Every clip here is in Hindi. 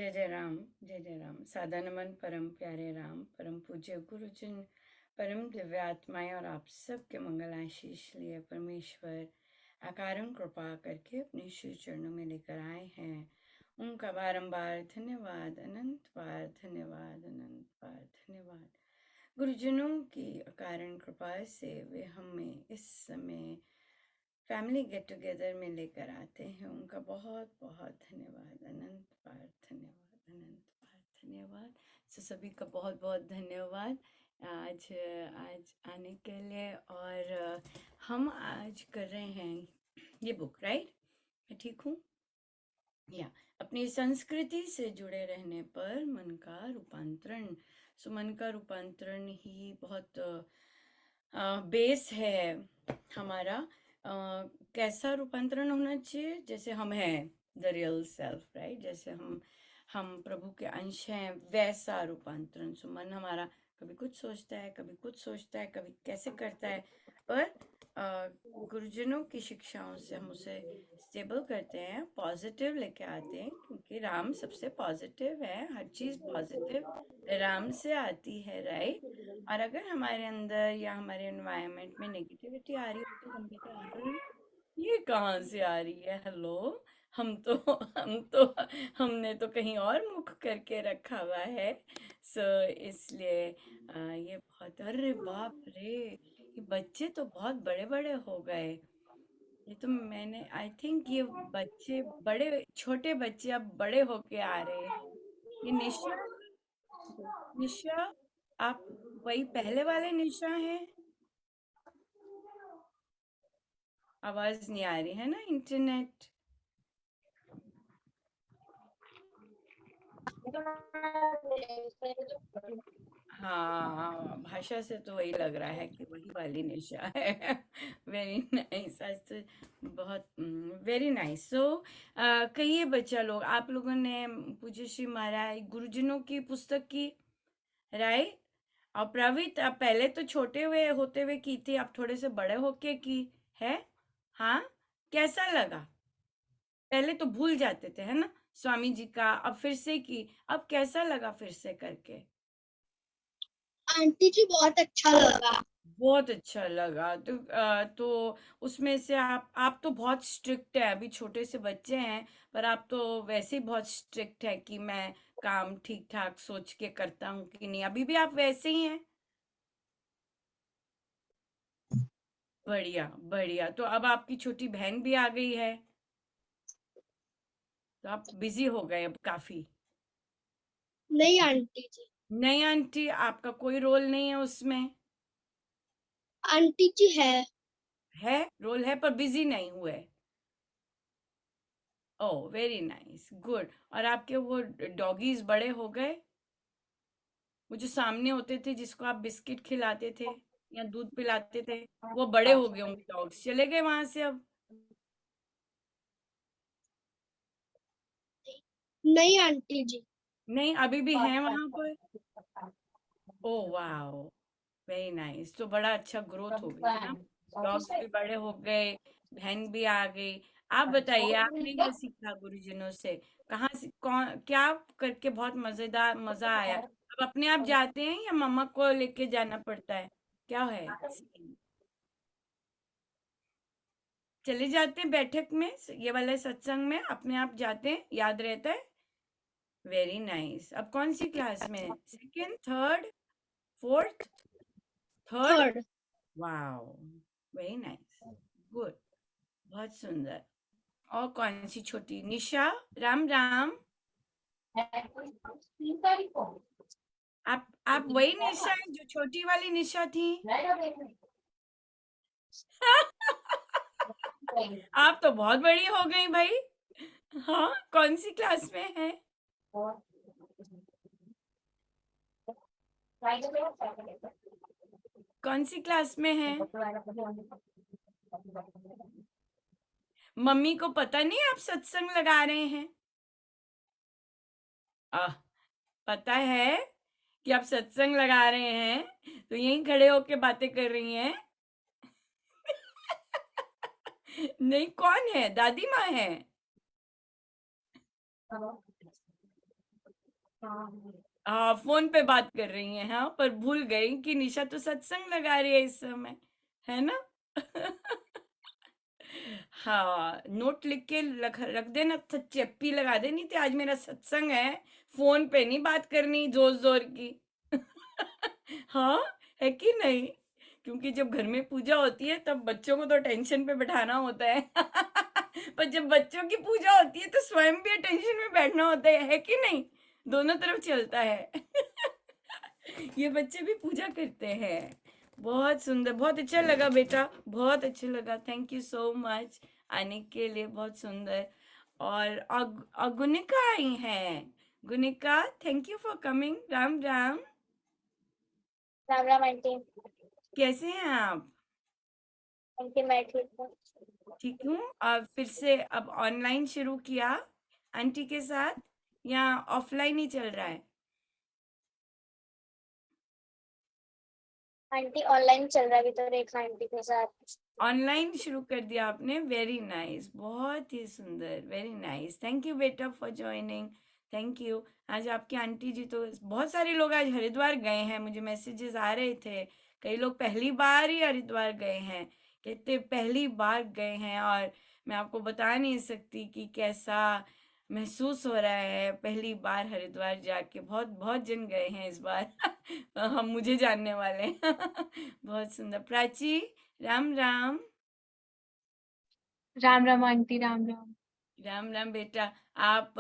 जय जय राम। सादा नमन परम प्यारे राम, परम पूज्य गुरुजन, परम दिव्य आत्माएं और आप सबके मंगल आशीष लिए परमेश्वर अकारण कृपा करके अपने श्री चरणों में लेकर आए हैं। उनका बारंबार धन्यवाद, अनंत बार धन्यवाद, अनंत बार धन्यवाद। गुरुजनों की अकारण कृपा से वे हमें इस समय फैमिली गेट टुगेदर में लेकर आते हैं। उनका बहुत बहुत धन्यवाद, अनंत बार धन्यवाद, अनंत बार धन्यवाद। सभी का बहुत बहुत धन्यवाद आज आज आने के लिए। और हम आज कर रहे हैं ये बुक, राइट? मैं ठीक हूँ? या अपनी संस्कृति से जुड़े रहने पर मन का रूपांतरण। मन का रूपांतरण ही बहुत बेस है हमारा। कैसा रूपांतरण होना चाहिए? जैसे हम हैं द रियल सेल्फ, राइट? जैसे हम प्रभु के अंश हैं, वैसा रूपांतरण। मन हमारा कभी कुछ सोचता है, कभी कुछ सोचता है, कभी कैसे करता है, पर गुरुजनों की शिक्षाओं से हम उसे स्टेबल करते हैं, पॉजिटिव लेके आते हैं, क्योंकि राम सबसे पॉजिटिव है। हर चीज पॉजिटिव राम से आती है, राइट? और अगर हमारे अंदर या हमारे एनवायरनमेंट में नेगेटिविटी आ रही हो तो हम कहते हैं अरे ये कहाँ से आ रही है? हेलो, हम तो हम तो हमने तो कहीं और मुख करके रखा हुआ है। इसलिए ये बहुत, अरे बाप रे, ये बच्चे तो बहुत बड़े बड़े हो गए। ये तो मैंने आई थिंक ये बच्चे बड़े, छोटे बच्चे अब बड़े होके आ रहे हैं। ये निशा, निशा, आप वही पहले वाले निशा हैं? आवाज नहीं आ रही है ना, इंटरनेट। हाँ, भाषा से तो वही लग रहा है कि वही वाली निशा है। वेरी नाइस, आज तो बहुत वेरी नाइस। कहिए बच्चा लोग, आप लोगों ने पूज्य श्री महाराज गुरुजनों की पुस्तक की, राइट? और प्रवीत, आप पहले तो छोटे हुए होते हुए की थी, आप थोड़े से बड़े होके की है। हाँ, कैसा लगा? पहले तो भूल जाते थे, है ना, स्वामी जी का, अब फिर से की, अब कैसा लगा फिर से करके? आंटी जी बहुत अच्छा लगा। बहुत अच्छा लगा। तो उसमें से आप तो बहुत स्ट्रिक्ट है, अभी छोटे से बच्चे हैं, पर आप तो वैसे ही बहुत स्ट्रिक्ट है कि मैं काम ठीक ठाक सोच के करता हूँ कि नहीं, अभी भी आप वैसे ही हैं? बढ़िया बढ़िया। तो अब आपकी छोटी बहन भी आ गई है, तो आप बिजी हो गए अब काफी। नहीं आंटी जी। नहीं आंटी, आपका कोई रोल नहीं है उसमें? आंटी जी है, रोल है पर बिजी नहीं हुए। Oh very nice, good. और आपके वो डॉगीज बड़े हो गए? वो जो सामने होते थे जिसको आप बिस्किट खिलाते थे या दूध पिलाते थे, वो बड़े हो गए होंगे, डॉग्स चले गए वहां से अब? नहीं आंटी जी। नहीं, अभी भी हैं वहां पर? ओह वाह, वेरी नाइस। तो बड़ा अच्छा ग्रोथ हो गई है ना, डॉग्स भी बड़े हो गए, बहन भी आ गई। आप बताइए, आपने क्या सीखा गुरुजनों से? कहाँ से, कौन क्या करके बहुत मजेदार मजा आया? अब अपने आप जाते हैं या मम्मा को लेके जाना पड़ता है? क्या है सीन? चले जाते हैं बैठक में, ये वाले सत्संग में अपने आप जाते हैं, याद रहता है? Very nice. अब कौन सी क्लास में है? Second, third, fourth? Third? Third. Wow, very nice, good, बहुत सुंदर। और कौन सी छोटी? निशा, राम राम। आप वही निशा है जो छोटी वाली निशा थी? आप तो बहुत बड़ी हो गई भाई। हाँ, कौन सी क्लास में है? कौन सी क्लास में है? मम्मी को पता नहीं आप सत्संग लगा रहे हैं? आह, पता है कि आप सत्संग लगा रहे हैं, तो यहीं खड़े होके बातें कर रही हैं। नहीं, कौन है? दादी माँ है? हाँ, फोन पे बात कर रही हैं, हाँ, पर भूल गई कि निशा तो सत्संग लगा रही है इस समय, है ना? हाँ, नोट लिख के रख रख देना, चप्पी लगा देनी थी, आज मेरा सत्संग है, फोन पे नहीं बात करनी जोर जोर की। हाँ, है कि नहीं? क्योंकि जब घर में पूजा होती है तब बच्चों को तो टेंशन पे बैठाना होता है। पर जब बच्चों की पूजा होती है तो स्वयं भी टेंशन में बैठना होता है कि नहीं? दोनों तरफ चलता है। ये बच्चे भी पूजा करते हैं। बहुत सुंदर, बहुत अच्छा लगा बेटा, बहुत अच्छा लगा, थैंक यू सो मच आने के लिए, बहुत सुंदर। और गुनिका आई हैं। Gunika, thank you for coming. Ram Ram. Ram Ram aunty. कैसे हैं आप? आंटी मैं ठीक हूँ। ठीक हूँ। और फिर से अब ऑनलाइन शुरू किया आंटी के साथ, या ऑफलाइन ही चल रहा है? आंटी ऑनलाइन चल रहा है अभी तो रेखा आंटी के साथ। ऑनलाइन शुरू कर दिया आपने, वेरी नाइस, बहुत ही सुंदर, वेरी नाइस, थैंक यू बेटा फॉर ज्वाइनिंग, थैंक यू। आज आपकी आंटी जी तो, बहुत सारे लोग आज हरिद्वार गए हैं, मुझे मैसेजेस आ रहे थे, कई लोग पहली बार ही हरिद्वार गए हैं, कहते पहली बार गए हैं, और मैं आपको बता नहीं सकती कि कैसा महसूस हो रहा है पहली बार हरिद्वार जाके, बहुत बहुत जन गए हैं इस बार। हम मुझे जानने वाले। बहुत सुंदर। प्राची, राम राम। राम राम आंटी, राम राम। राम राम बेटा। आप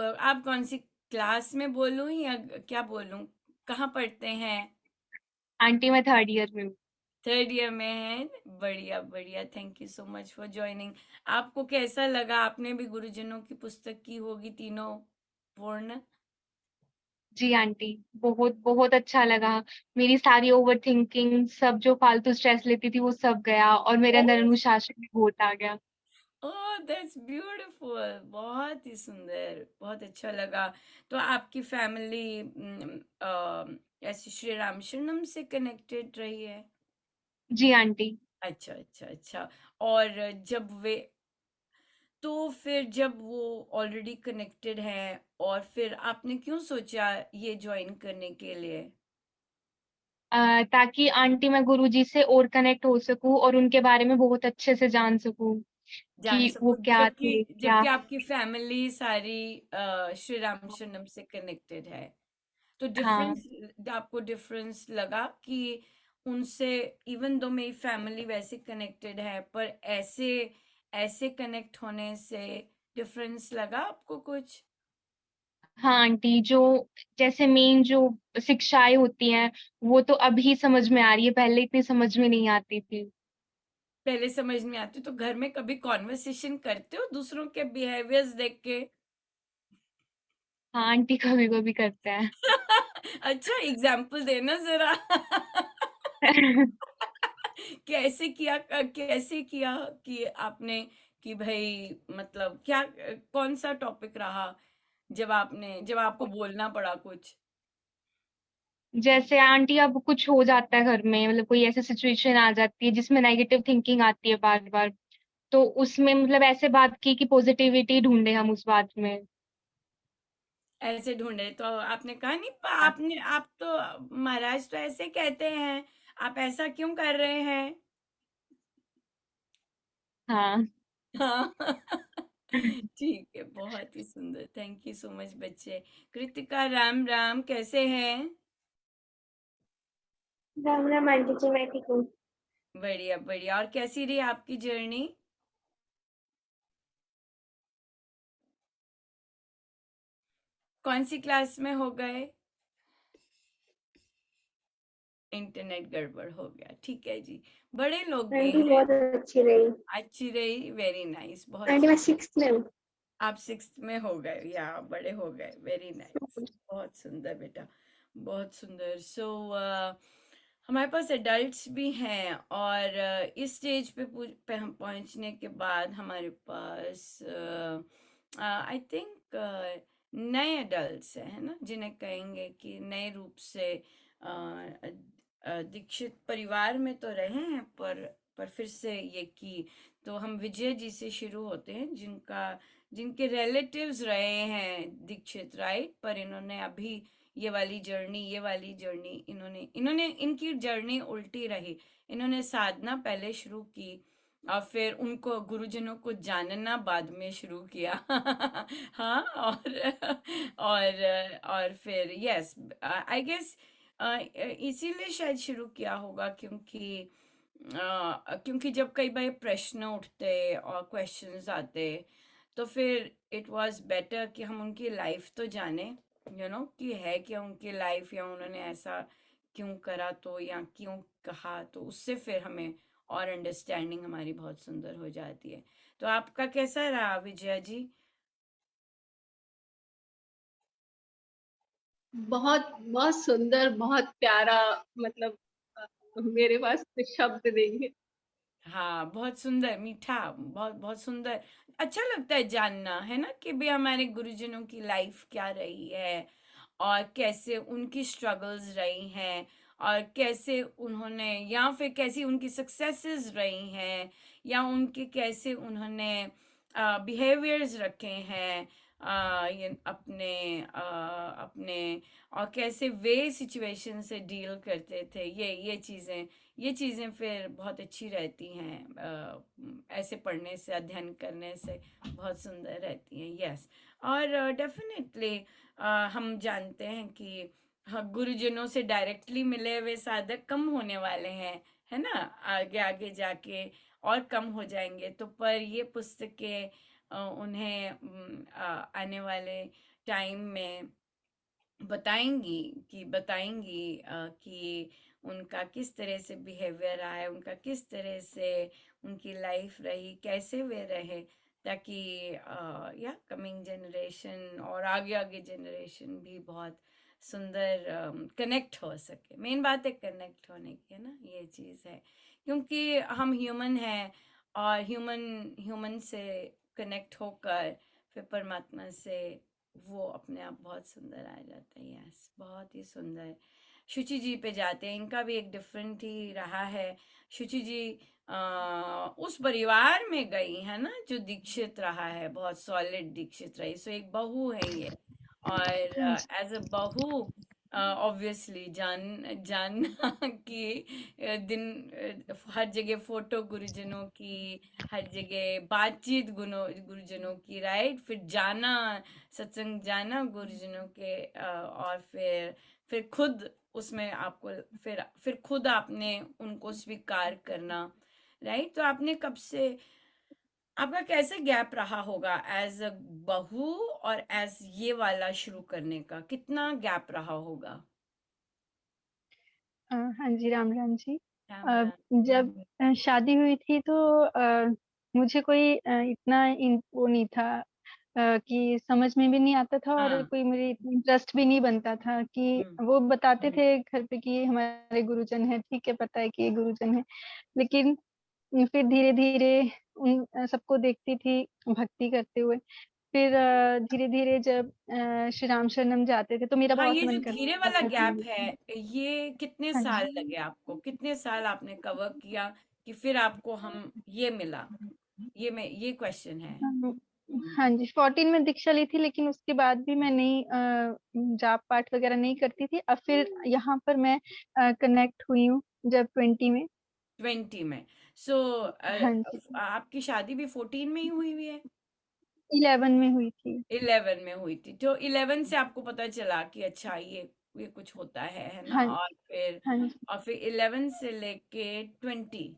कौन सी क्लास में बोलूं या क्या बोलूं? कहाँ पढ़ते हैं? आंटी मैं 3rd ईयर में हूँ। थर्ड ईयर में है। बढ़िया बढ़िया, thank you so much for joining. आपको कैसा लगा? आपने भी गुरुजनों की पुस्तक की होगी, तीनों पूर्ण। जी आंटी, बहुत बहुत अच्छा लगा। मेरी सारी ओवर थिंकिंग, सब जो फालतू स्ट्रेस लेती थी वो सब गया, और मेरे अंदर अनुशासन भी बहुत आ गया। ओह दैट्स ब्यूटीफुल, बहुत ही सुंदर, बहुत अच्छा लगा। तो आपकी फैमिली ऐसे श्री राम शरणम से कनेक्टेड रही है? जी आंटी। अच्छा अच्छा अच्छा। और जब वे, तो फिर जब वो ऑलरेडी कनेक्टेड हैं, और फिर आपने क्यों सोचा ये ज्वाइन करने के लिए? ताकि आंटी मैं गुरुजी से और कनेक्ट हो सकूं और उनके बारे में बहुत अच्छे से जान सकूं जान कि वो सको, क्या जबकि थे, क्या जबकि है। आपकी फैमिली सारी श्री राम शरणम से कनेक्टेड है, तो हाँ डिफरेंस, आपको डिफरेंस लगा कि उनसे, इवन दो मेरी फैमिली वैसे कनेक्टेड है, पर ऐसे ऐसे कनेक्ट होने से डिफरेंस लगा आपको कुछ? हाँ आंटी, जो जैसे मेन जो शिक्षाएं होती हैं वो तो अभी समझ में आ रही है, पहले इतनी समझ में नहीं आती थी। पहले समझ नहीं आती, तो घर में कभी कॉन्वर्सेशन करते हो दूसरों के बिहेवियर्स देख के? हाँ आंटी, कभी कभी करते हैं। अच्छा, एग्जाम्पल देना जरा। कैसे किया कि आपने, कि भाई मतलब क्या, कौन सा टॉपिक रहा जब आपको बोलना पड़ा कुछ? जैसे आंटी अब कुछ हो जाता है घर में, मतलब कोई ऐसी सिचुएशन आ जाती है जिसमें नेगेटिव थिंकिंग आती है बार बार, तो उसमें मतलब ऐसे बात की कि पॉजिटिविटी ढूंढे हम उस बात में। ऐसे ढूंढे तो आपने कहा नहीं, आपने, आप तो महाराज तो ऐसे कहते हैं, आप ऐसा क्यों कर रहे हैं? हाँ। हाँ। ठीक है, बहुत ही सुंदर, थैंक यू सो मच बच्चे। कृतिका, राम राम, कैसे हैं? राम राम आंटी जी, मैं ठीक हूँ। बढ़िया बढ़िया। और कैसी रही आपकी जर्नी? कौन सी क्लास में हो गए? इंटरनेट गड़बड़ हो गया, ठीक है जी। बड़े लोग भी आंटी हैं। बहुत अच्छी रही। अच्छी रही, वेरी नाइस, बहुत आंटी मैं सुंदर। 6th में हूँ। आप सिक्स्थ में हो गए या बड़े हो गए, वेरी नाइस, बहुत सुंदर बेटा, बहुत सुंदर। सो हमारे पास एडल्ट्स भी हैं, और इस स्टेज पे हम पहुंचने के बाद हमारे पास आई थिंक नए एडल्ट्स हैं, है ना, जिन्हें कहेंगे कि नए रूप से दीक्षित परिवार में तो रहे हैं, पर फिर से ये की, तो हम विजय जी से शुरू होते हैं, जिनके रिलेटिव्स रहे हैं दीक्षित, राइट, पर इन्होंने अभी ये वाली जर्नी इन्होंने इनकी जर्नी उल्टी रही। इन्होंने साधना पहले शुरू की और फिर उनको गुरुजनों को जानना बाद में शुरू किया। हाँ, और फिर यस, आई गेस इसीलिए शायद शुरू किया होगा, क्योंकि जब कई बार प्रश्न उठते और क्वेश्चंस आते, तो फिर इट वाज बेटर कि हम उनकी लाइफ तो जाने, कि है क्या उनकी लाइफ, या उन्होंने ऐसा क्यों करा, तो या क्यों कहा, तो उससे फिर हमें और अंडरस्टैंडिंग हमारी बहुत सुंदर हो जाती है। तो आपका कैसा रहा विजया जी? बहुत बहुत सुंदर, बहुत प्यारा, मतलब मेरे पास तो शब्द नहीं है। हाँ, बहुत सुंदर, मीठा, बहुत बहुत सुंदर। अच्छा लगता है जानना, है ना, कि भाई हमारे गुरुजनों की लाइफ क्या रही है, और कैसे उनकी स्ट्रगल्स रही हैं, और कैसे उन्होंने, या फिर कैसी उनकी सक्सेसेस रही हैं, या उनके कैसे उन्होंने बिहेवियर्स रखे हैं, ये अपने, और कैसे वे सिचुएशन से डील करते थे, ये चीज़ें फिर बहुत अच्छी रहती हैं, ऐसे पढ़ने से, अध्ययन करने से बहुत सुंदर रहती हैं। यस, और डेफिनेटली हम जानते हैं कि हाँ, गुरुजनों से डायरेक्टली मिले हुए साधक कम होने वाले हैं, है ना, आगे आगे जाके और कम हो जाएंगे, तो पर ये पुस्तकें उन्हें आने वाले टाइम में बताएंगी कि उनका किस तरह से बिहेवियर रहा है, उनका किस तरह से उनकी लाइफ रही, कैसे वे रहे, ताकि या कमिंग जनरेशन और आगे आगे जनरेशन भी बहुत सुंदर कनेक्ट हो सके। मेन बात है कनेक्ट होने की, है ना, ये चीज़ है, क्योंकि हम ह्यूमन हैं, और ह्यूमन से कनेक्ट होकर फिर परमात्मा से वो अपने आप बहुत सुंदर आ जाता है। यस, बहुत ही सुंदर। शुचि जी पे जाते हैं, इनका भी एक डिफरेंट ही रहा है। शुचि जी उस परिवार में गई है ना जो दीक्षित रहा है, बहुत सॉलिड दीक्षित रही, सो एक बहू है ये, और एज अ बहू ऑब्वियसली जानना कि हर जगह फोटो गुरुजनों की, हर जगह बातचीत गुरुजनों की, राइट, फिर जाना, सत्संग जाना गुरुजनों के, और फिर खुद उसमें आपको, फिर खुद आपने उनको स्वीकार करना, राइट। तो आपने कब से, आपका कैसे गैप रहा होगा एज अ बहू और एज ये वाला शुरू करने का, कितना गैप रहा होगा? हाँ जी, राम राम जी। राम राम। जब शादी हुई थी तो मुझे कोई इतना वो नहीं था, कि समझ में भी नहीं आता था, और हाँ। कोई मेरी इंटरेस्ट भी नहीं बनता था कि हम्म। वो बताते थे घर पे कि ये हमारे गुरुजन है, ठीक है, पता है कि ये गुरुजन है, लेकिन फिर धीरे धीरे उन सबको देखती थी भक्ति करते हुए। फिर धीरे धीरे जब श्री राम शरणम जाते थे तो मेरा हाँ, बहुत ये जो मन धीरे करता वाला था गैप कि है, ये कितने हाँ साल जी। लगे आपको, कितने साल आपने कवर किया कि फिर आपको हम ये मिला, ये क्वेश्चन है। हाँ हाँ जी, 14 में दीक्षा ली थी, लेकिन उसके बाद भी मैं नहीं जाप पाठ वगैरह नहीं करती थी। अब फिर यहाँ पर मैं कनेक्ट हुई हूँ जब 20 में। 20 में। सो हाँ जी, आपकी शादी भी 14 में ही हुई है? 11 में हुई थी। 11 में हुई थी, तो 11 से आपको पता चला कि अच्छा ये कुछ होता है ना, हाँ हाँ जी, और फिर 11 से लेके 29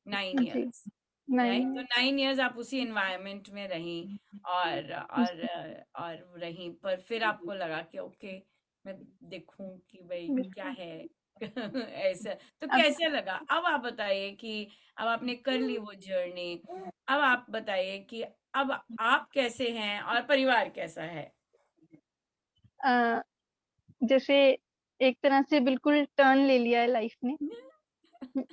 हाँ जी, इयर्स, राइट। तो नहीं 9 इयर्स आप उसी एनवायरनमेंट में रही, और रही, पर फिर आपको लगा कि ओके, मैं देखूं कि भाई क्या बिल्कुल। है। ऐसा तो अब कैसे लगा? अब आप बताइए कि अब आपने कर ली वो जर्नी, अब आप बताइए कि अब आप कैसे हैं और परिवार कैसा है? अ, जैसे एक तरह से बिल्कुल टर्न ले लिया है लाइफ ने।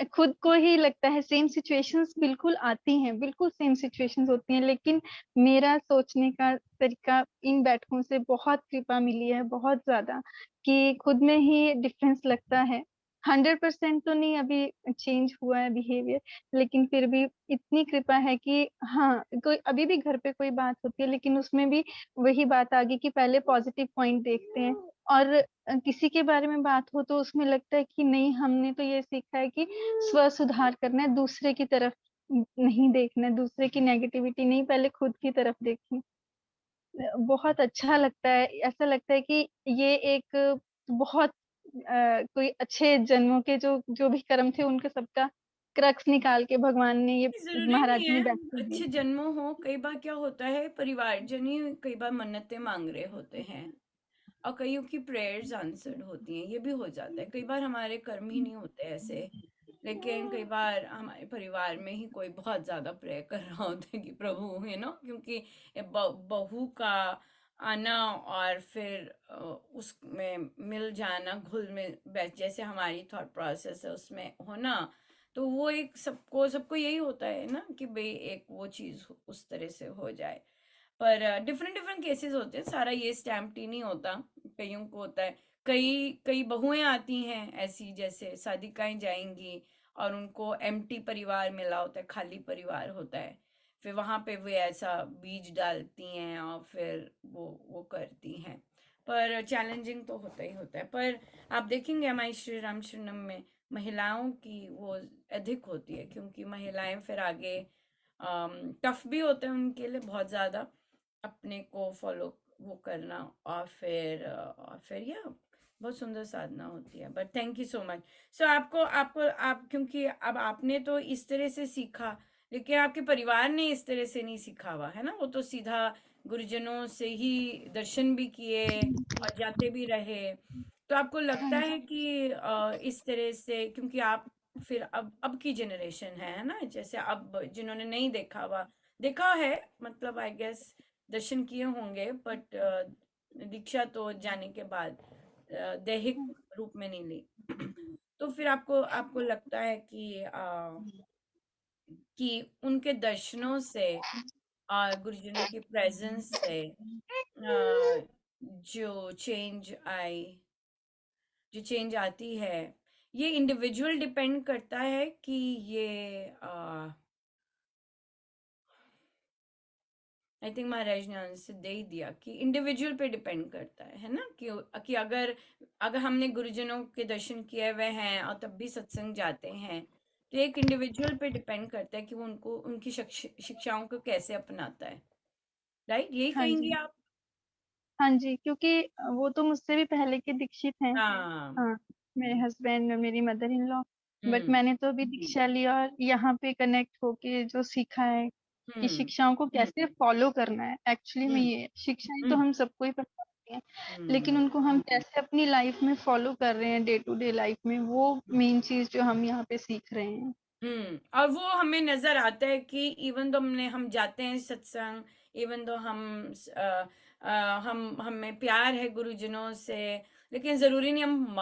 खुद को ही लगता है सेम सिचुएशंस बिल्कुल आती हैं, बिल्कुल सेम सिचुएशंस होती हैं, लेकिन मेरा सोचने का तरीका इन बैठकों से बहुत कृपा मिली है, बहुत ज्यादा, कि खुद में ही डिफरेंस लगता है। 100% तो नहीं अभी चेंज हुआ है बिहेवियर, लेकिन फिर भी इतनी कृपा है कि हाँ, कोई अभी भी घर पे कोई बात होती है, लेकिन उसमें भी वही बात आ गई कि पहले पॉजिटिव पॉइंट देखते हैं, और किसी के बारे में बात हो तो उसमें लगता है कि नहीं, हमने तो ये सीखा है कि स्व सुधार करना है, दूसरे की तरफ नहीं देखना है, दूसरे की नेगेटिविटी नहीं, पहले खुद की तरफ देखिए। बहुत अच्छा लगता है, ऐसा लगता है कि ये एक बहुत कोई अच्छे जन्मों के जो जो भी कर्म थे उनके सबका क्रक्स निकाल के भगवान ने ये जरूरी महाराज नहीं ने है बैठ के अच्छे दिया। जन्मों हो, कई बार क्या होता है परिवारजन ही कई बार मन्नतें मांग रहे होते हैं और कईयों की प्रेयर्स आंसर्ड होती हैं, ये भी हो जाता है। कई बार हमारे कर्म ही नहीं होते ऐसे, लेकिन कई बार हमारे परिवार में ही कोई बहुत ज्यादा प्रे कर रहा होता है कि प्रभु क्योंकि ये बहू का आना और फिर उसमें मिल जाना, घुल मिल बैठ, जैसे हमारी थॉट प्रोसेस है उसमें होना, तो वो एक सबको सबको यही होता है ना कि भाई एक वो चीज उस तरह से हो जाए। पर डिफरेंट डिफरेंट केसेस होते हैं, सारा ये स्टैम्प टी नहीं होता, कईयों को होता है। कई कई बहुएं आती हैं ऐसी, जैसे सादिकाएं जाएंगी और उनको एम्प्टी परिवार मिला होता है, खाली परिवार होता है, फिर वहां पे वे ऐसा बीज डालती हैं और फिर वो करती हैं। पर चैलेंजिंग तो होता ही होता है। पर आप देखेंगे हमारी श्री राम शरणम में महिलाओं की वो अधिक होती है, क्योंकि महिलाएं फिर आगे टफ भी होते हैं उनके लिए बहुत ज्यादा अपने को फॉलो वो करना, और फिर या बहुत सुंदर साधना होती है। But thank you so much. So आपको आपको आप क्योंकि अब आपने तो इस तरह से सीखा, लेकिन आपके परिवार ने इस तरह से नहीं सीखा हुआ है ना, वो तो सीधा गुरुजनों से ही दर्शन भी किए और जाते भी रहे। तो आपको लगता हाँ, है कि इस तरह से, क्योंकि आप फिर अब की जनरेशन है ना, जैसे अब जिन्होंने नहीं देखा हुआ, देखा है मतलब आई गेस दर्शन किए होंगे, बट दीक्षा तो जाने के बाद दैहिक रूप में नहीं ली। तो फिर आपको आपको लगता है कि उनके दर्शनों से और गुरुजनों की प्रेजेंस से जो चेंज आई, जो चेंज आती है, ये इंडिविजुअल डिपेंड करता है कि ये आई थिंक महाराज ने आंसर दे ही दिया कि इंडिविजुअल पे डिपेंड करता है ना, कि अगर अगर हमने गुरुजनों के दर्शन किए हुए हैं और तब भी सत्संग जाते हैं, तो एक इंडिविजुअल पे डिपेंड करता है कि वो उनको उनकी शिक्षाओं को कैसे अपनाता है। राइट, यही हाँ कहेंगी जी, आप? हाँ जी, क्योंकि वो तो मुझसे भी पहले के दीक्षित हैं। हाँ। हाँ, मेरे हस्बैंड और मेरी मदर इन लॉ, बट हम्म। मैंने तो अभी दीक्षा ली और यहाँ पे कनेक्ट होके जो सीखा है कि हम्म। शिक्षाओं को कैसे फॉलो करना है। एक्चुअली में हम्म। ये शिक्षाएं तो हम्म। हम सबको ही पता होती हैं, लेकिन हम्म। उनको हम कैसे अपनी लाइफ में फॉलो कर रहे हैं डे टू डे लाइफ में, वो मेन चीज जो हम यहाँ पे सीख रहे हैं। और वो हमें नजर आता है कि इवन दो हम जाते हैं सत्संग, इवन दो हम हमें प्यार है गुरुजनों से, लेकिन जरूरी नहीं हम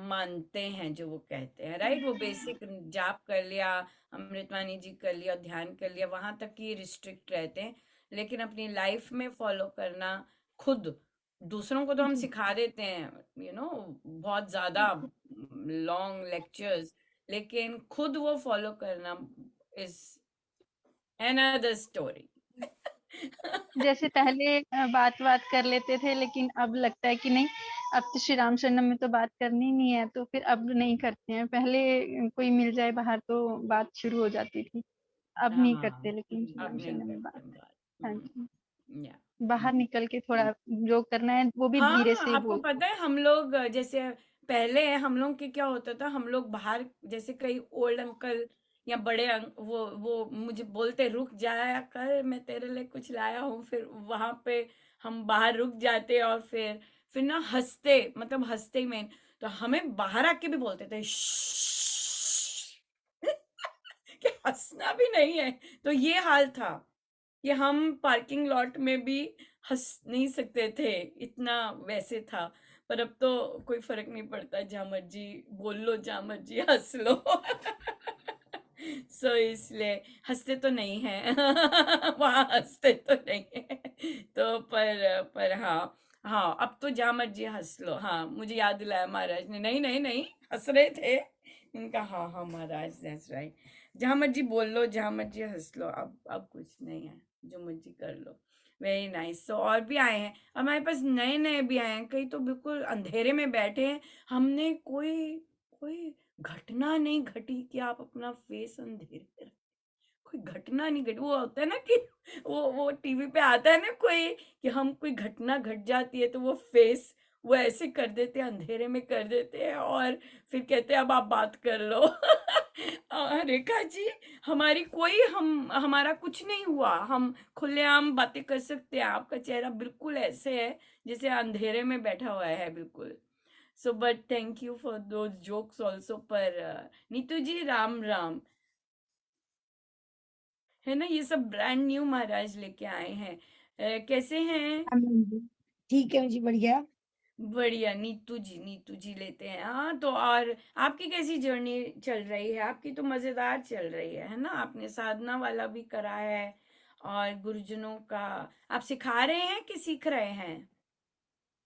मानते हैं जो वो कहते हैं। राइट, वो बेसिक जाप कर लिया, अमृतवाणी जी कर लिया, ध्यान कर लिया, वहां तक ही रिस्ट्रिक्ट रहते हैं, लेकिन अपनी लाइफ में फॉलो करना खुद, दूसरों को तो हम सिखा देते हैं बहुत ज्यादा लॉन्ग लेक्चर्स, लेकिन खुद वो फॉलो करना इज अनदर स्टोरी। जैसे पहले बात बात कर लेते थे, लेकिन अब लगता है कि नहीं, अब तो श्री राम शरणम में तो बात करनी नहीं है, तो फिर अब नहीं करते हैं। पहले कोई मिल जाए बाहर तो बात शुरू हो जाती थी, अब नहीं करते हाँ, लेकिन श्री अब राम नहीं शरणम में करते बात। हैं बात। हाँ जी, या बाहर निकल के थोड़ा जो करना है वो भी धीरे हाँ, से ही आपको बोल। पता है हम लोग जैसे पहले हम लोग के क्या होता था, हम लोग बाहर जैसे कई ओल्ड अंकल या बड़े वो मुझे बोलते रुक जाया कर, मैं तेरे लिए कुछ लाया हूँ, फिर वहां पे हम बाहर रुक जाते और फिर ना हंसते, मतलब हंसते ही में, तो हमें बाहर आके भी बोलते थे कि हंसना भी नहीं है। तो ये हाल था कि हम पार्किंग लॉट में भी हंस नहीं सकते थे, इतना वैसे था। पर अब तो कोई फर्क नहीं पड़ता, जहाँ मर्जी बोल लो, जहाँ मर्जी हंस लो। सो इसलिए हंसते तो नहीं है। वहां हंसते तो नहीं है। तो पर हाँ, हाँ अब तो जहाँ मर्जी हंस लो। हाँ, मुझे याद दिलाया महाराज ने, नहीं नहीं नहीं, हंस रहे थे। इनका हाँ हाँ महाराज, दैट्स राइट, जहाँ मर्जी बोल लो, जहाँ मर्जी हंस लो, अब कुछ नहीं है, जो मर्जी कर लो। Very nice. तो और भी आए हैं, हमारे पास नए नए भी आए हैं, कई तो बिल्कुल अंधेरे में बैठे हैं, हमने कोई कोई घटना नहीं घटी कि आप अपना फेस अंधेरे में रख, कोई घटना नहीं घटी। वो होता है ना कि वो टीवी पे आता है ना कोई, कि हम कोई घटना घट जाती है तो वो फेस वो ऐसे कर देते हैं, अंधेरे में कर देते हैं, और फिर कहते हैं अब आप बात कर लो। रेखा जी, हमारी कोई हमारा कुछ नहीं हुआ, हम खुलेआम बातें कर सकते हैं। आपका चेहरा बिल्कुल ऐसे है जैसे अंधेरे में बैठा हुआ है बिल्कुल। So but thank you for those jokes also. पर नीतू जी, राम राम। है ना, ये सब ब्रांड न्यू महाराज लेके आए हैं। कैसे हैं? जी, ठीक है जी, बढ़िया। बढ़िया। नीतू जी लेते हैं। हाँ, तो और आपकी कैसी जर्नी चल रही है? आपकी तो मजेदार चल रही है ना? आपने साधना वाला भी करा है, और गुरुजनों का आप सिखा रहे हैं कि सीख रहे हैं?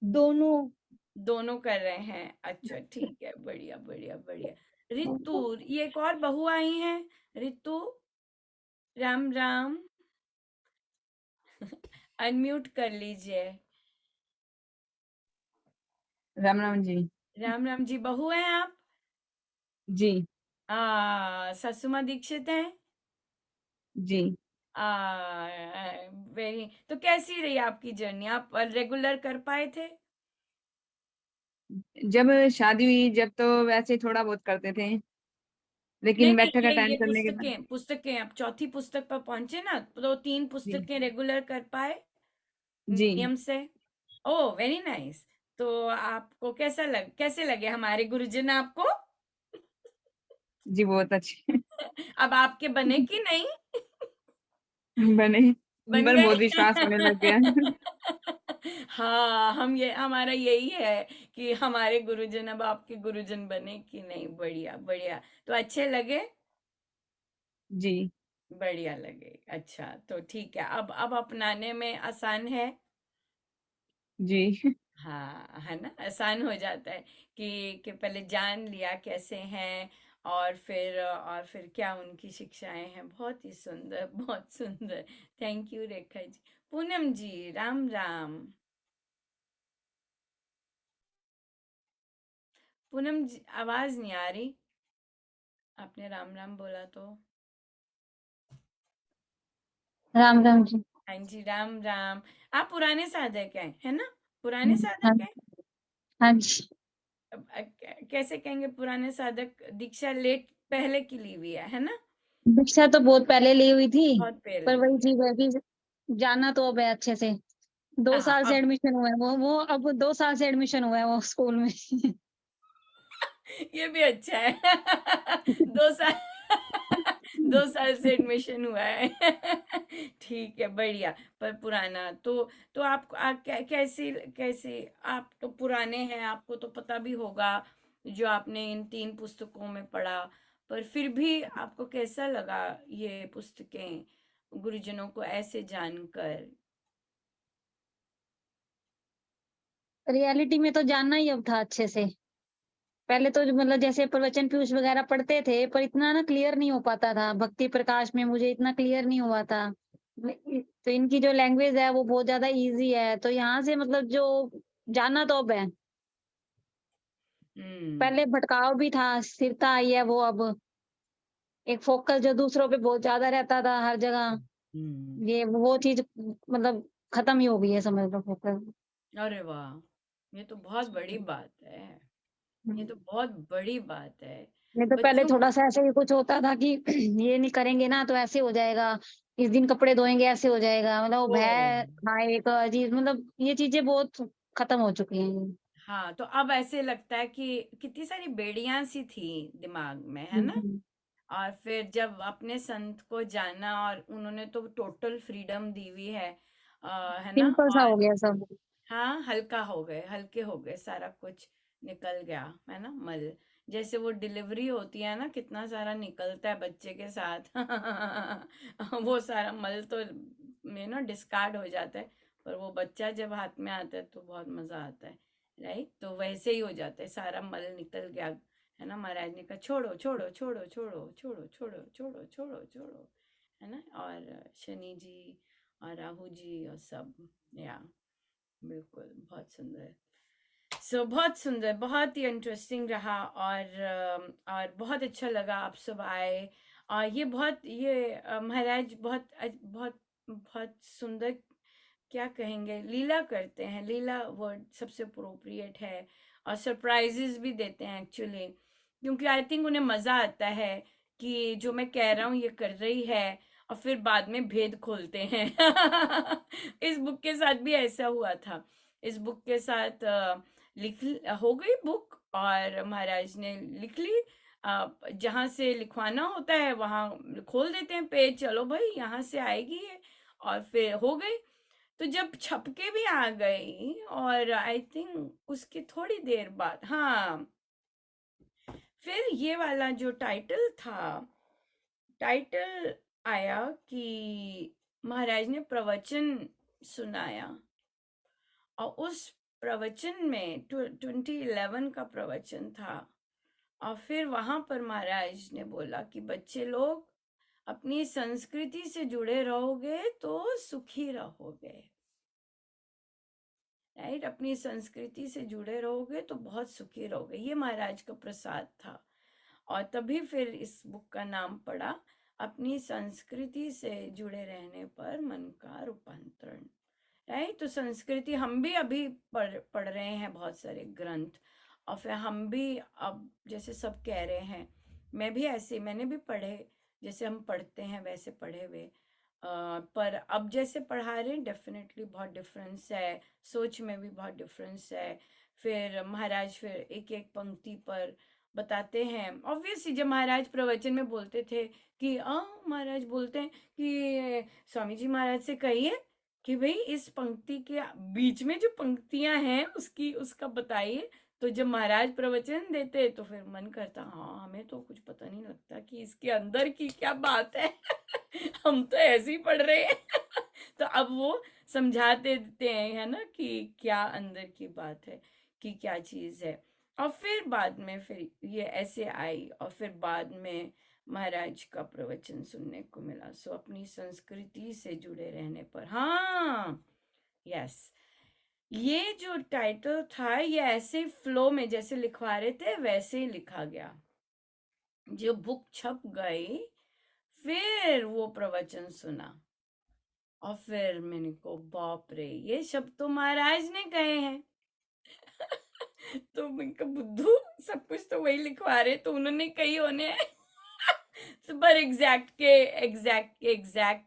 दोनों। दोनों कर रहे हैं। अच्छा, ठीक है, बढ़िया बढ़िया बढ़िया। रितु, ये एक और बहू आई हैं। रितु, राम राम। अनम्यूट कर लीजिए। राम राम जी। राम राम जी, बहू हैं आप? जी। ससुमा दीक्षित हैं? जी। वेरी। तो कैसी रही आपकी जर्नी? आप रेगुलर कर पाए थे? जब शादी हुई जब तो वैसे थोड़ा बहुत करते थे, नहीं लेकिन नहीं, बैठक ये अटेंड करने के बाद। पुस्तकें पुस्तकें अब चौथी पुस्तक पर पहुंचे ना, तो 3 जी। पुस्तकें रेगुलर कर पाए जी। नियम से? ओह, वेरी नाइस। तो आपको कैसे लगे हमारे गुरुजन आपको? जी, बहुत अच्छे। अब आपके बने कि नहीं? बने। इन बन पर बहुत विश्वास होने लग गए। गया। हाँ, हमारा यही है कि हमारे गुरुजन अब आपके गुरुजन बने कि नहीं। बढ़िया बढ़िया। तो अच्छे लगे? जी। बढ़िया लगे। अच्छा, तो ठीक है, अब अपनाने में आसान है। जी। हाँ, है ना, आसान हो जाता है कि पहले जान लिया कैसे हैं, और फिर क्या उनकी शिक्षाएं हैं। बहुत ही सुंदर, बहुत सुंदर। Thank you Rekha ji. पूनम जी, राम राम। पूनम जी, आवाज नहीं आ रही, आपने राम राम बोला तो। राम राम जी। हाँ जी, राम राम। आप पुराने साधक हैं, है ना? पुराने हाँ साधक हैं? हाँ जी। अब, कैसे कहेंगे पुराने साधक? दीक्षा लेट पहले की ली हुई है ना? दीक्षा तो बहुत पहले ली हुई थी, बहुत पर पहले वही लिया है। चीज है कि जाना तो अब है अच्छे से। 2 साल से अब एडमिशन हुआ है वो अब 2 साल से एडमिशन हुआ है वो स्कूल में। ये भी अच्छा है। 2 साल। 2 साल से एडमिशन हुआ है। ठीक है, बढ़िया। पर पुराना तो कैसे कैसे आप तो पुराने हैं, आपको तो पता भी होगा जो आपने इन 3 पुस्तकों में पढ़ा। पर फिर भी आपको कैसा लगा ये पुस्तकें, गुरुजनों को ऐसे जानकर? रियलिटी में तो जानना ही अब था अच्छे से। पहले तो मतलब जैसे प्रवचन पीयूष वगैरह पढ़ते थे, पर इतना ना क्लियर नहीं हो पाता था। भक्ति प्रकाश में मुझे इतना क्लियर नहीं हुआ था। तो इनकी जो लैंग्वेज है वो बहुत ज्यादा इजी है, तो यहाँ से मतलब जो जानना तो अब है। हम्म। पहले भटकाव भी था, स्थिरता आई है वो अब। एक फोकस जो दूसरों पे बहुत ज्यादा रहता था हर जगह, हम्म। ये वो चीज मतलब खत्म ही हो गई है, समझ लो फोकस। अरे वाह, ये तो बहुत बड़ी बात है। ये तो बहुत बड़ी बात है। नहीं तो पहले बच्चों थोड़ा सा ऐसे ही कुछ होता था कि ये नहीं करेंगे ना तो ऐसे हो जाएगा, इस दिन कपड़े धोएंगे ऐसे हो जाएगा, मतलब वो को भय था एक अजीब, मतलब ये चीजें बहुत खत्म हो चुकी हैं। हाँ, तो अब ऐसे लगता है कि कितनी सारी बेड़ियां सी थी दिमाग में, है ना? हम्म। और फिर जब अपने संत को जाना, और उन्होंने तो टोटल फ्रीडम दी हुई है, है ना? सिंपल सा हो और गया सब। हाँ, हल्का हो गए, हल्के हो गए, सारा कुछ निकल गया, है ना, मल। जैसे वो डिलीवरी होती है ना, कितना सारा निकलता है बच्चे के साथ। वो सारा मल तो में ना डिस्कार्ड हो जाता है, पर वो बच्चा जब हाथ में आता है तो बहुत मजा आता है। राइट, तो वैसे ही हो जाता है, सारा मल निकल गया, है ना? महाराज ने कहा छोड़ो छोड़ो छोड़ो छोड़ो छोड़ो छोड़ो छोड़ो छोड़ो छोड़ो, है ना? और शनि जी और राहु जी और सब, या बिल्कुल बहुत सुंदर। बहुत सुंदर, बहुत ही इंटरेस्टिंग रहा, और बहुत अच्छा लगा आप सब आए। और ये महाराज बहुत बहुत सुंदर, क्या कहेंगे, लीला करते हैं, लीला वर्ड सबसे अप्रोप्रिएट है, और सरप्राइजेस भी देते हैं एक्चुअली, क्योंकि आई थिंक उन्हें मजा आता है कि जो मैं कह रहा हूँ ये कर रही है, और फिर बाद में भेद खोलते हैं। इस बुक के साथ भी ऐसा हुआ था। इस बुक के साथ हो गई बुक, और महाराज ने लिख ली, जहाँ से लिखवाना होता है वहां खोल देते हैं पेज, चलो भाई यहाँ से आएगी ये, और फिर हो गई। तो जब छपके भी आ गई, और आई थिंक उसके थोड़ी देर बाद, हाँ, फिर ये वाला जो टाइटल आया कि महाराज ने प्रवचन सुनाया, और उस प्रवचन में 2011 का प्रवचन था, और फिर वहां पर महाराज ने बोला कि बच्चे लोग अपनी संस्कृति से जुड़े रहोगे तो सुखी रहोगे, राइट? अपनी संस्कृति से जुड़े रहोगे तो बहुत सुखी रहोगे। ये महाराज का प्रसाद था, और तभी फिर इस बुक का नाम पड़ा अपनी संस्कृति से जुड़े रहने पर मन का रूपांतरण, राइट? तो संस्कृति, हम भी अभी पढ़ रहे हैं बहुत सारे ग्रंथ, और फिर हम भी अब जैसे सब कह रहे हैं, मैं भी ऐसे, मैंने भी पढ़े, जैसे हम पढ़ते हैं वैसे पढ़े हुए, पर अब जैसे पढ़ा रहे हैं डेफिनेटली बहुत डिफरेंस है, सोच में भी बहुत डिफरेंस है। फिर महाराज फिर एक एक पंक्ति पर बताते हैं। ऑब्वियसली जब महाराज प्रवचन में बोलते थे कि महाराज बोलते हैं कि स्वामी जी महाराज से कहिए कि भाई इस पंक्ति के बीच में जो पंक्तियां हैं उसका बताइए। तो जब महाराज प्रवचन देते तो फिर मन करता, हाँ हमें तो कुछ पता नहीं लगता कि इसके अंदर की क्या बात है। हम तो ऐसे ही पढ़ रहे हैं। तो अब वो समझाते देते हैं, है ना, कि क्या अंदर की बात है, कि क्या चीज है। और फिर बाद में फिर ये ऐसे आई, और फिर बाद में महाराज का प्रवचन सुनने को मिला। सो अपनी संस्कृति से जुड़े रहने पर, हाँ, यस, ये जो टाइटल था ये ऐसे फ्लो में जैसे लिखवा रहे थे वैसे ही लिखा गया। जो बुक छप गई, फिर वो प्रवचन सुना, और फिर मैंने को बाप रे, ये शब्द तो महाराज ने कहे हैं। तो मैं बुद्धू, सब कुछ तो वही लिखवा रहे, तो उन्होंने कही होने। पर एग्जैक्ट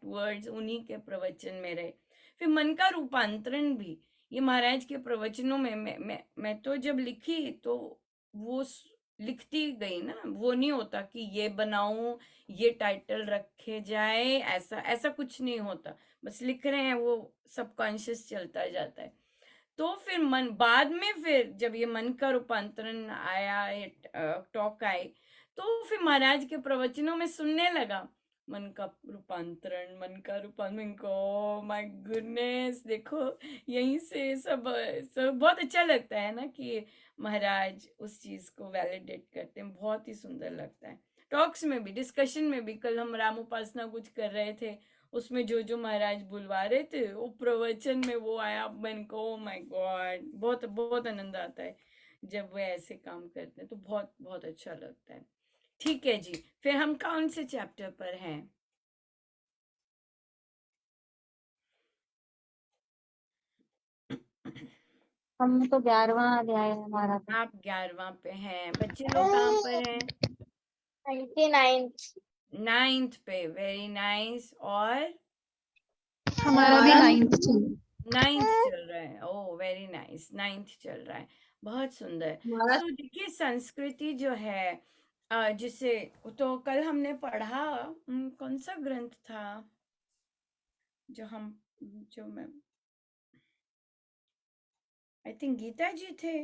वर्ड्स उन्हीं के प्रवचन में रहे। फिर मन का रूपांतरण भी ये महाराज के प्रवचनों में, मैं तो जब लिखी तो वो लिखती गई ना, वो नहीं होता कि ये बनाऊं, ये टाइटल रखे जाए, ऐसा कुछ नहीं होता, बस लिख रहे हैं, वो सबकॉन्शियस चलता जाता है। तो फिर मन, बाद में फिर जब ये मन का रूपांतरण आया, टॉक आई, तो फिर महाराज के प्रवचनों में सुनने लगा मन का रूपांतरण को, माय गुडनेस, देखो यहीं से सब बहुत अच्छा लगता है ना कि महाराज उस चीज को वैलिडेट करते हैं, बहुत ही सुंदर लगता है। टॉक्स में भी, डिस्कशन में भी, कल हम राम उपासना कुछ कर रहे थे, उसमें जो महाराज बुलवा रहे थे, वो प्रवचन में वो आया, मन को, माय गॉड, बहुत बहुत आनंद आता है जब वो ऐसे काम करते हैं, तो बहुत बहुत अच्छा लगता है। ठीक है जी, फिर हम कौन से चैप्टर पर हैं? हम तो 11वां अध्याय है हमारा तो। आप 11वां पे हैं, बच्चे लोग कहाँ पर हैं? 99th। 9th पे, वेरी नाइस। और हमारा भी 9th चल 9th चल रहा है, ओह वेरी नाइस, 9th चल रहा है, बहुत सुंदर। हमारा सो देखिए, संस्कृति जो है, जिसे तो कल हमने पढ़ा, कौन सा ग्रंथ था जो मैं, आई थिंक गीता जी थे,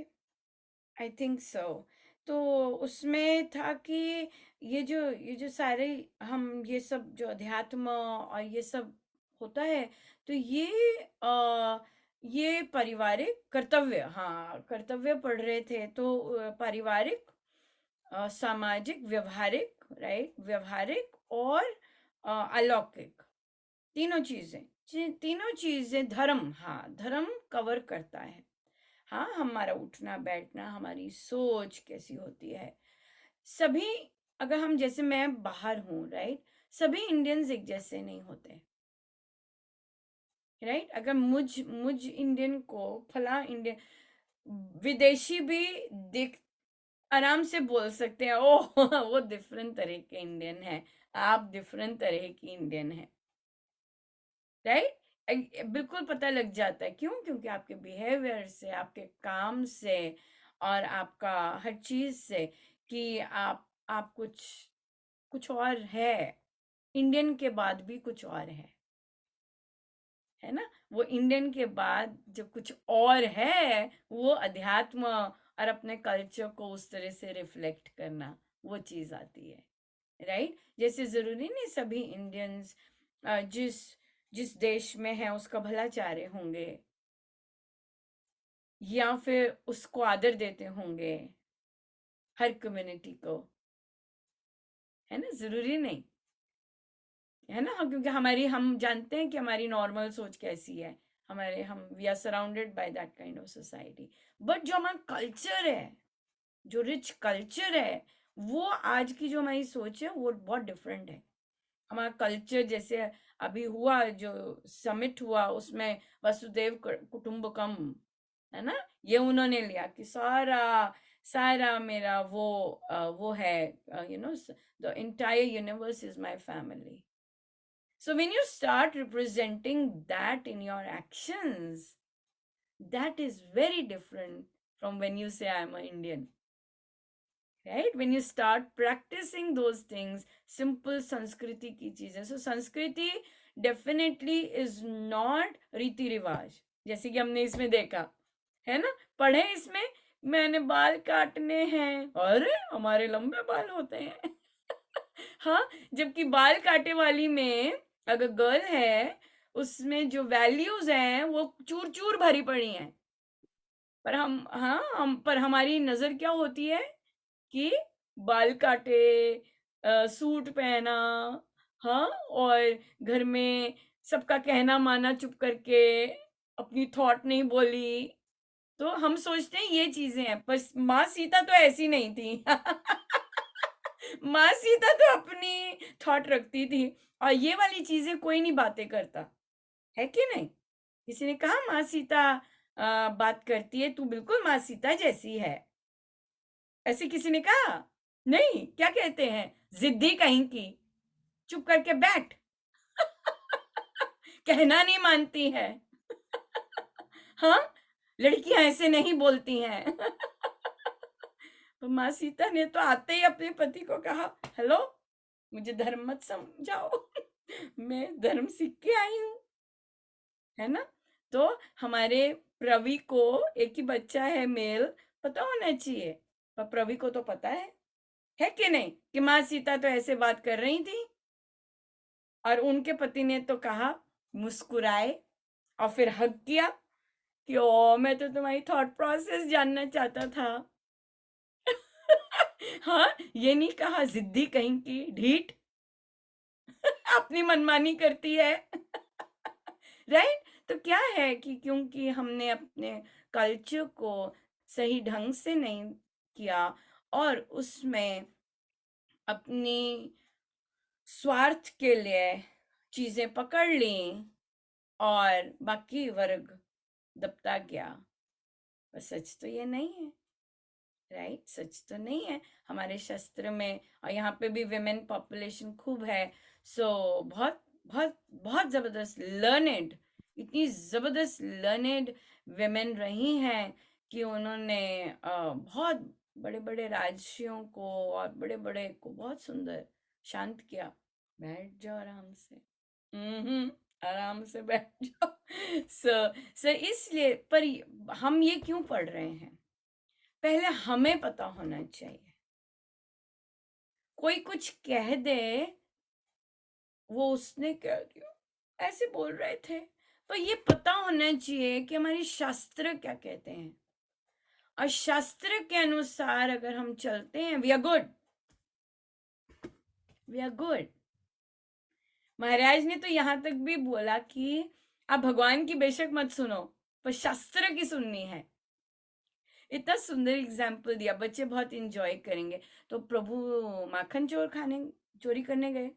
आई थिंक सो। तो उसमें था कि ये जो सारे हम ये सब जो अध्यात्म और ये सब होता है, तो ये पारिवारिक कर्तव्य, हाँ कर्तव्य पढ़ रहे थे, तो पारिवारिक, सामाजिक, व्यवहारिक, राइट, व्यवहारिक और अलौकिक, तीनों चीजें धर्म, हाँ धर्म कवर करता है। हाँ, हमारा उठना बैठना, हमारी सोच कैसी होती है, सभी, अगर हम, जैसे मैं बाहर हूँ, राइट, सभी इंडियंस एक जैसे नहीं होते, राइट। अगर मुझ इंडियन को फला इंडियन, विदेशी भी देख आराम से बोल सकते हैं, ओह वो डिफरेंट तरह के इंडियन है, आप डिफरेंट तरह की इंडियन है, राइट। बिल्कुल पता लग जाता है, क्यों? क्योंकि आपके बिहेवियर से, आपके काम से और आपका हर चीज से, कि आप कुछ और है, इंडियन के बाद भी कुछ और है ना। वो इंडियन के बाद जो कुछ और है, वो अध्यात्म और अपने कल्चर को उस तरह से रिफ्लेक्ट करना, वो चीज आती है, राइट। जैसे जरूरी नहीं सभी इंडियंस जिस देश में है उसका भला चाह रहे होंगे, या फिर उसको आदर देते होंगे, हर कम्युनिटी को, है ना, जरूरी नहीं, है ना। क्योंकि हम जानते हैं कि हमारी नॉर्मल सोच कैसी है, we are surrounded by that kind of society. But जो हमारा कल्चर है, जो रिच कल्चर है, वो आज की जो हमारी सोच है वो बहुत डिफरेंट है। हमारा कल्चर, जैसे अभी हुआ जो समिट हुआ, उसमें वसुदेव कुटुंबकम, है ना, ये उन्होंने लिया कि सारा मेरा वो है, the entire universe is my family. So when you start representing that in your actions, that is very different from when you say I'm an Indian. Right? When you start practicing those things, simple Sanskriti ki cheezein. So Sanskriti definitely is not रीति रिवाज, जैसे कि हमने इसमें देखा, है ना। पढ़े इसमें, मैंने बाल काटने हैं, अरे हमारे लंबे बाल होते हैं हाँ, जबकि बाल काटे वाली में अगर गर्ल है, उसमें जो वैल्यूज हैं वो चूर चूर भरी पड़ी हैं। पर हमारी नजर क्या होती है कि बाल काटे, सूट पहना, हाँ, और घर में सबका कहना माना, चुप करके अपनी थॉट नहीं बोली, तो हम सोचते हैं ये चीजें हैं। पर माँ सीता तो ऐसी नहीं थी माँ सीता तो अपनी थॉट रखती थी, और ये वाली चीजें कोई नहीं बातें करता, है कि नहीं। किसी ने कहा माँ सीता बात करती है, तू बिल्कुल माँ सीता जैसी है, ऐसे किसी ने कहा नहीं। क्या कहते हैं, जिद्दी कहीं की, चुप करके बैठ कहना नहीं मानती है हाँ, लड़कियां ऐसे नहीं बोलती हैं तो माँ सीता ने तो आते ही अपने पति को कहा, हेलो, मुझे धर्म मत समझाओ मैं धर्म सीख के आई हूँ, है ना। तो हमारे प्रवी को एक ही बच्चा है, मेल, पता होना चाहिए, पर प्रवी को तो पता है कि नहीं, कि माँ सीता तो ऐसे बात कर रही थी। और उनके पति ने तो कहा, मुस्कुराए और फिर हग किया कि ओ, मैं तो तुम्हारी थॉट प्रोसेस जानना चाहता था हाँ, ये नहीं कहा जिद्दी कहीं की ढीठ अपनी मनमानी करती है राइट। तो क्या है कि क्योंकि हमने अपने कल्चर को सही ढंग से नहीं किया, और उसमें अपनी स्वार्थ के लिए चीजें पकड़ ली, और बाकी वर्ग दबता गया। पर सच तो ये नहीं है, राइट, सच तो नहीं है। हमारे शास्त्र में, और यहाँ पे भी विमेन पॉपुलेशन खूब है, सो बहुत बहुत बहुत जबरदस्त लर्नेड, इतनी जबरदस्त लर्नेड विमेन रही हैं कि उन्होंने बहुत बड़े बड़े राज्यों को और बड़े बड़े को बहुत सुंदर शांत किया। बैठ जाओ आराम से, आराम से बैठ जाओ सो इसलिए, पर हम ये क्यों पढ़ रहे हैं, पहले हमें पता होना चाहिए। कोई कुछ कह दे, वो उसने कह दिया, ऐसे बोल रहे थे, तो ये पता होना चाहिए कि हमारी शास्त्र क्या कहते हैं, और शास्त्र के अनुसार अगर हम चलते हैं, we are good, we are good. महाराज ने तो यहाँ तक भी बोला कि आप भगवान की बेशक मत सुनो, पर शास्त्र की सुननी है। इतना सुंदर एग्जाम्पल दिया, बच्चे बहुत इंजॉय करेंगे। तो प्रभु माखन चोरी करने गए,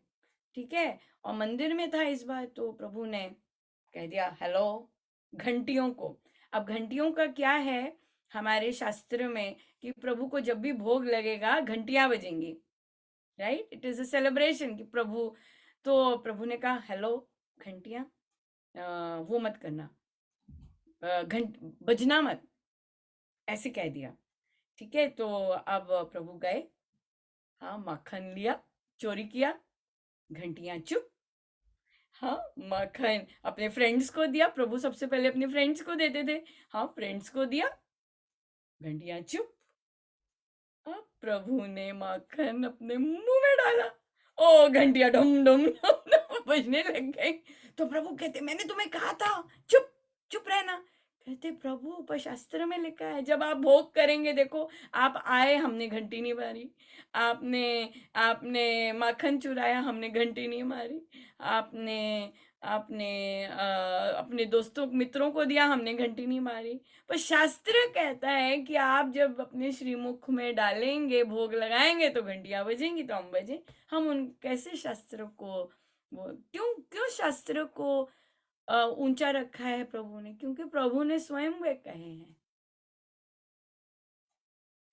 ठीक है, और मंदिर में था इस बार, तो प्रभु ने कह दिया हेलो घंटियों को। अब घंटियों का क्या है हमारे शास्त्र में कि प्रभु को जब भी भोग लगेगा घंटियां बजेंगी, right, it is a celebration कि प्रभु, तो प्रभु ने कहा हेलो घंटियां, वो मत करना, घंट बजना मत, ऐसे कह दिया, ठीक है। तो अब प्रभु गए, हाँ, माखन लिया, चोरी किया, घंटियां चुप, हाँ, माखन अपने फ्रेंड्स को दिया, प्रभु सबसे पहले अपने फ्रेंड्स को देते थे, हाँ, फ्रेंड्स को दिया, घंटियां चुप। अब प्रभु ने माखन अपने मुंह में डाला, ओ घंटियां डम डम डम बजने लग गई। तो प्रभु कहते मैंने तुम्हें कहा था चुप चुप रहना। कहते प्रभु पर शास्त्र में लिखा है जब आप भोग करेंगे, देखो आप आए, हमने घंटी नहीं मारी, आपने आपने माखन चुराया, हमने घंटी नहीं मारी, आपने आपने अपने दोस्तों मित्रों को दिया, हमने घंटी नहीं मारी। पर शास्त्र कहता है कि आप जब अपने श्रीमुख में डालेंगे, भोग लगाएंगे, तो घंटियां बजेंगी, तो हम बजे। हम उन कैसे शास्त्र को वो क्यों क्यों शास्त्र को ऊंचा रखा है प्रभु ने? क्योंकि प्रभु ने स्वयं वे कहे हैं,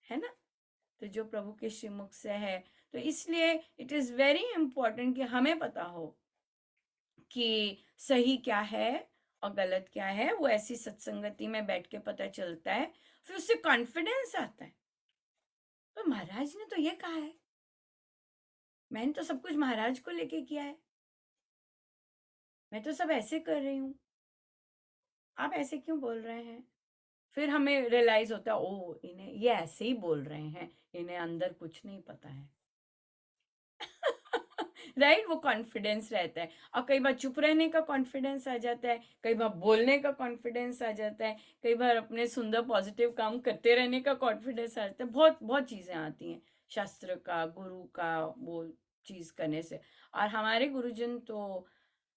है ना। तो जो प्रभु के श्रीमुख से है, तो इसलिए इट इज वेरी इंपॉर्टेंट कि हमें पता हो कि सही क्या है और गलत क्या है। वो ऐसी सत्संगति में बैठ के पता चलता है, फिर उससे कॉन्फिडेंस आता है। तो महाराज ने तो ये कहा है, मैंने तो सब कुछ महाराज को लेके किया है, मैं तो सब ऐसे कर रही हूँ, आप ऐसे क्यों बोल रहे हैं? फिर हमें रियलाइज होता है, ओ इन्हें ये ऐसे ही बोल रहे हैं, इन्हें अंदर कुछ नहीं पता है। राइट, वो कॉन्फिडेंस रहता है। और कई बार चुप रहने का कॉन्फिडेंस आ जाता है, कई बार बोलने का कॉन्फिडेंस आ जाता है, कई बार अपने सुंदर पॉजिटिव काम करते रहने का कॉन्फिडेंस आ जाता है। बहुत बहुत चीजें आती हैं शास्त्र का, गुरु का वो चीज करने से। और हमारे गुरुजन तो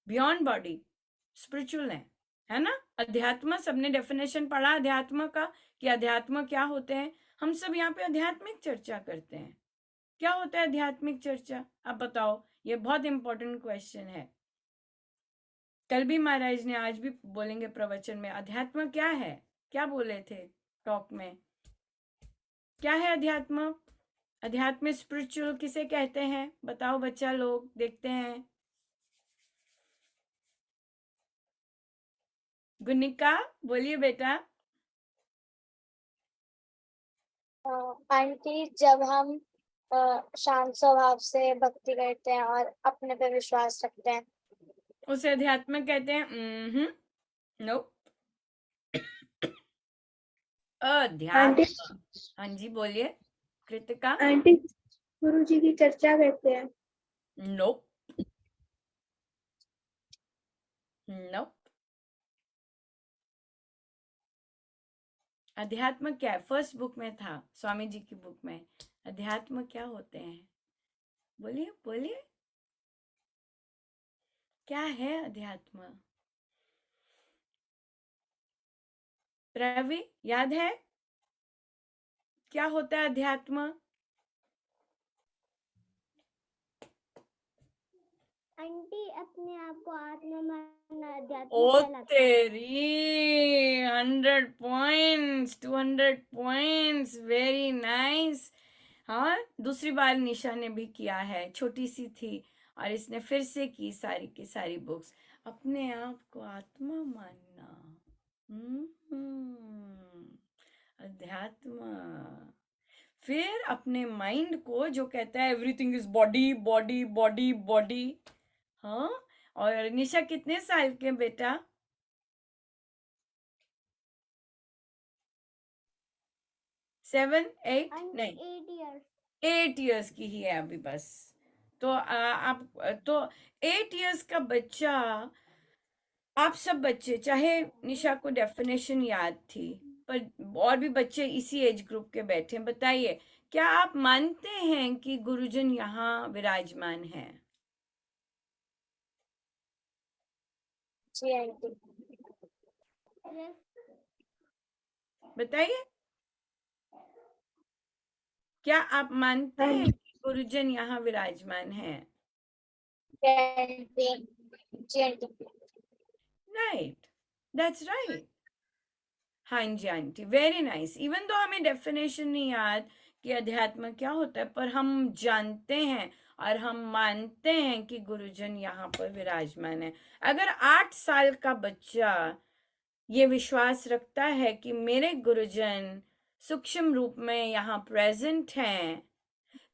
बियॉन्ड बॉडी स्पिरिचुअल है ना। अध्यात्म, सबने डेफिनेशन पढ़ा अध्यात्म का कि अध्यात्म क्या होते हैं। हम सब यहाँ पे आध्यात्मिक चर्चा करते हैं। क्या होता है आध्यात्मिक चर्चा, आप बताओ? ये बहुत इंपॉर्टेंट क्वेश्चन है। कल भी महाराज ने, आज भी बोलेंगे प्रवचन में, अध्यात्म क्या है, क्या बोले थे टॉक में, क्या है अध्यात्म? अध्यात्म स्पिरिचुअल किसे कहते हैं, बताओ बच्चा लोग, देखते हैं। गुनिका बोलिए बेटा। आंटी, जब हम शांत स्वभाव से भक्ति करते हैं और अपने पे विश्वास रखते हैं, उसे अध्यात्म कहते हैं? नो, अध्यात्म। हाँ जी बोलिए कृतिका। आंटी गुरु जी की चर्चा करते हैं। नो नो, अध्यात्म क्या है? फर्स्ट बुक में था, स्वामी जी की बुक में, अध्यात्म क्या होते हैं? बोलिए बोलिए, क्या है अध्यात्म? रवि याद है क्या होता है अध्यात्म? आंटी अपने आप को आत्मा मानना अध्यात्म ओ कहलाता है। तेरी 100 पॉइंट्स, 200 पॉइंट्स, वेरी नाइस। हाँ, दूसरी बार निशा ने भी किया है, छोटी सी थी और इसने फिर से की सारी की सारी बुक्स। अपने आप को आत्मा मानना, अध्यात्म। फिर अपने माइंड को जो कहता है everything is body body body body. हाँ, और निशा कितने साल के बेटा? 7 8 नहीं, 8 years। 8 इयर्स की ही है अभी बस। तो आप तो 8 इयर्स का बच्चा, आप सब बच्चे, चाहे निशा को डेफिनेशन याद थी, पर और भी बच्चे इसी एज ग्रुप के बैठे, बताइए क्या आप मानते हैं कि गुरुजन यहाँ विराजमान हैं? जी आंटी। बताइए, क्या आप मानते हाँ हैं कि गुरुजन यहाँ विराजमान है? जी आंटी। जी आंटी। Right, that's right. हाँ जी आंटी, वेरी नाइस। इवन तो हमें डेफिनेशन नहीं याद कि अध्यात्म क्या होता है, पर हम जानते हैं और हम मानते हैं कि गुरुजन यहाँ पर विराजमान है। अगर 8 साल का बच्चा ये विश्वास रखता है कि मेरे गुरुजन सूक्ष्म रूप में यहाँ प्रेजेंट हैं,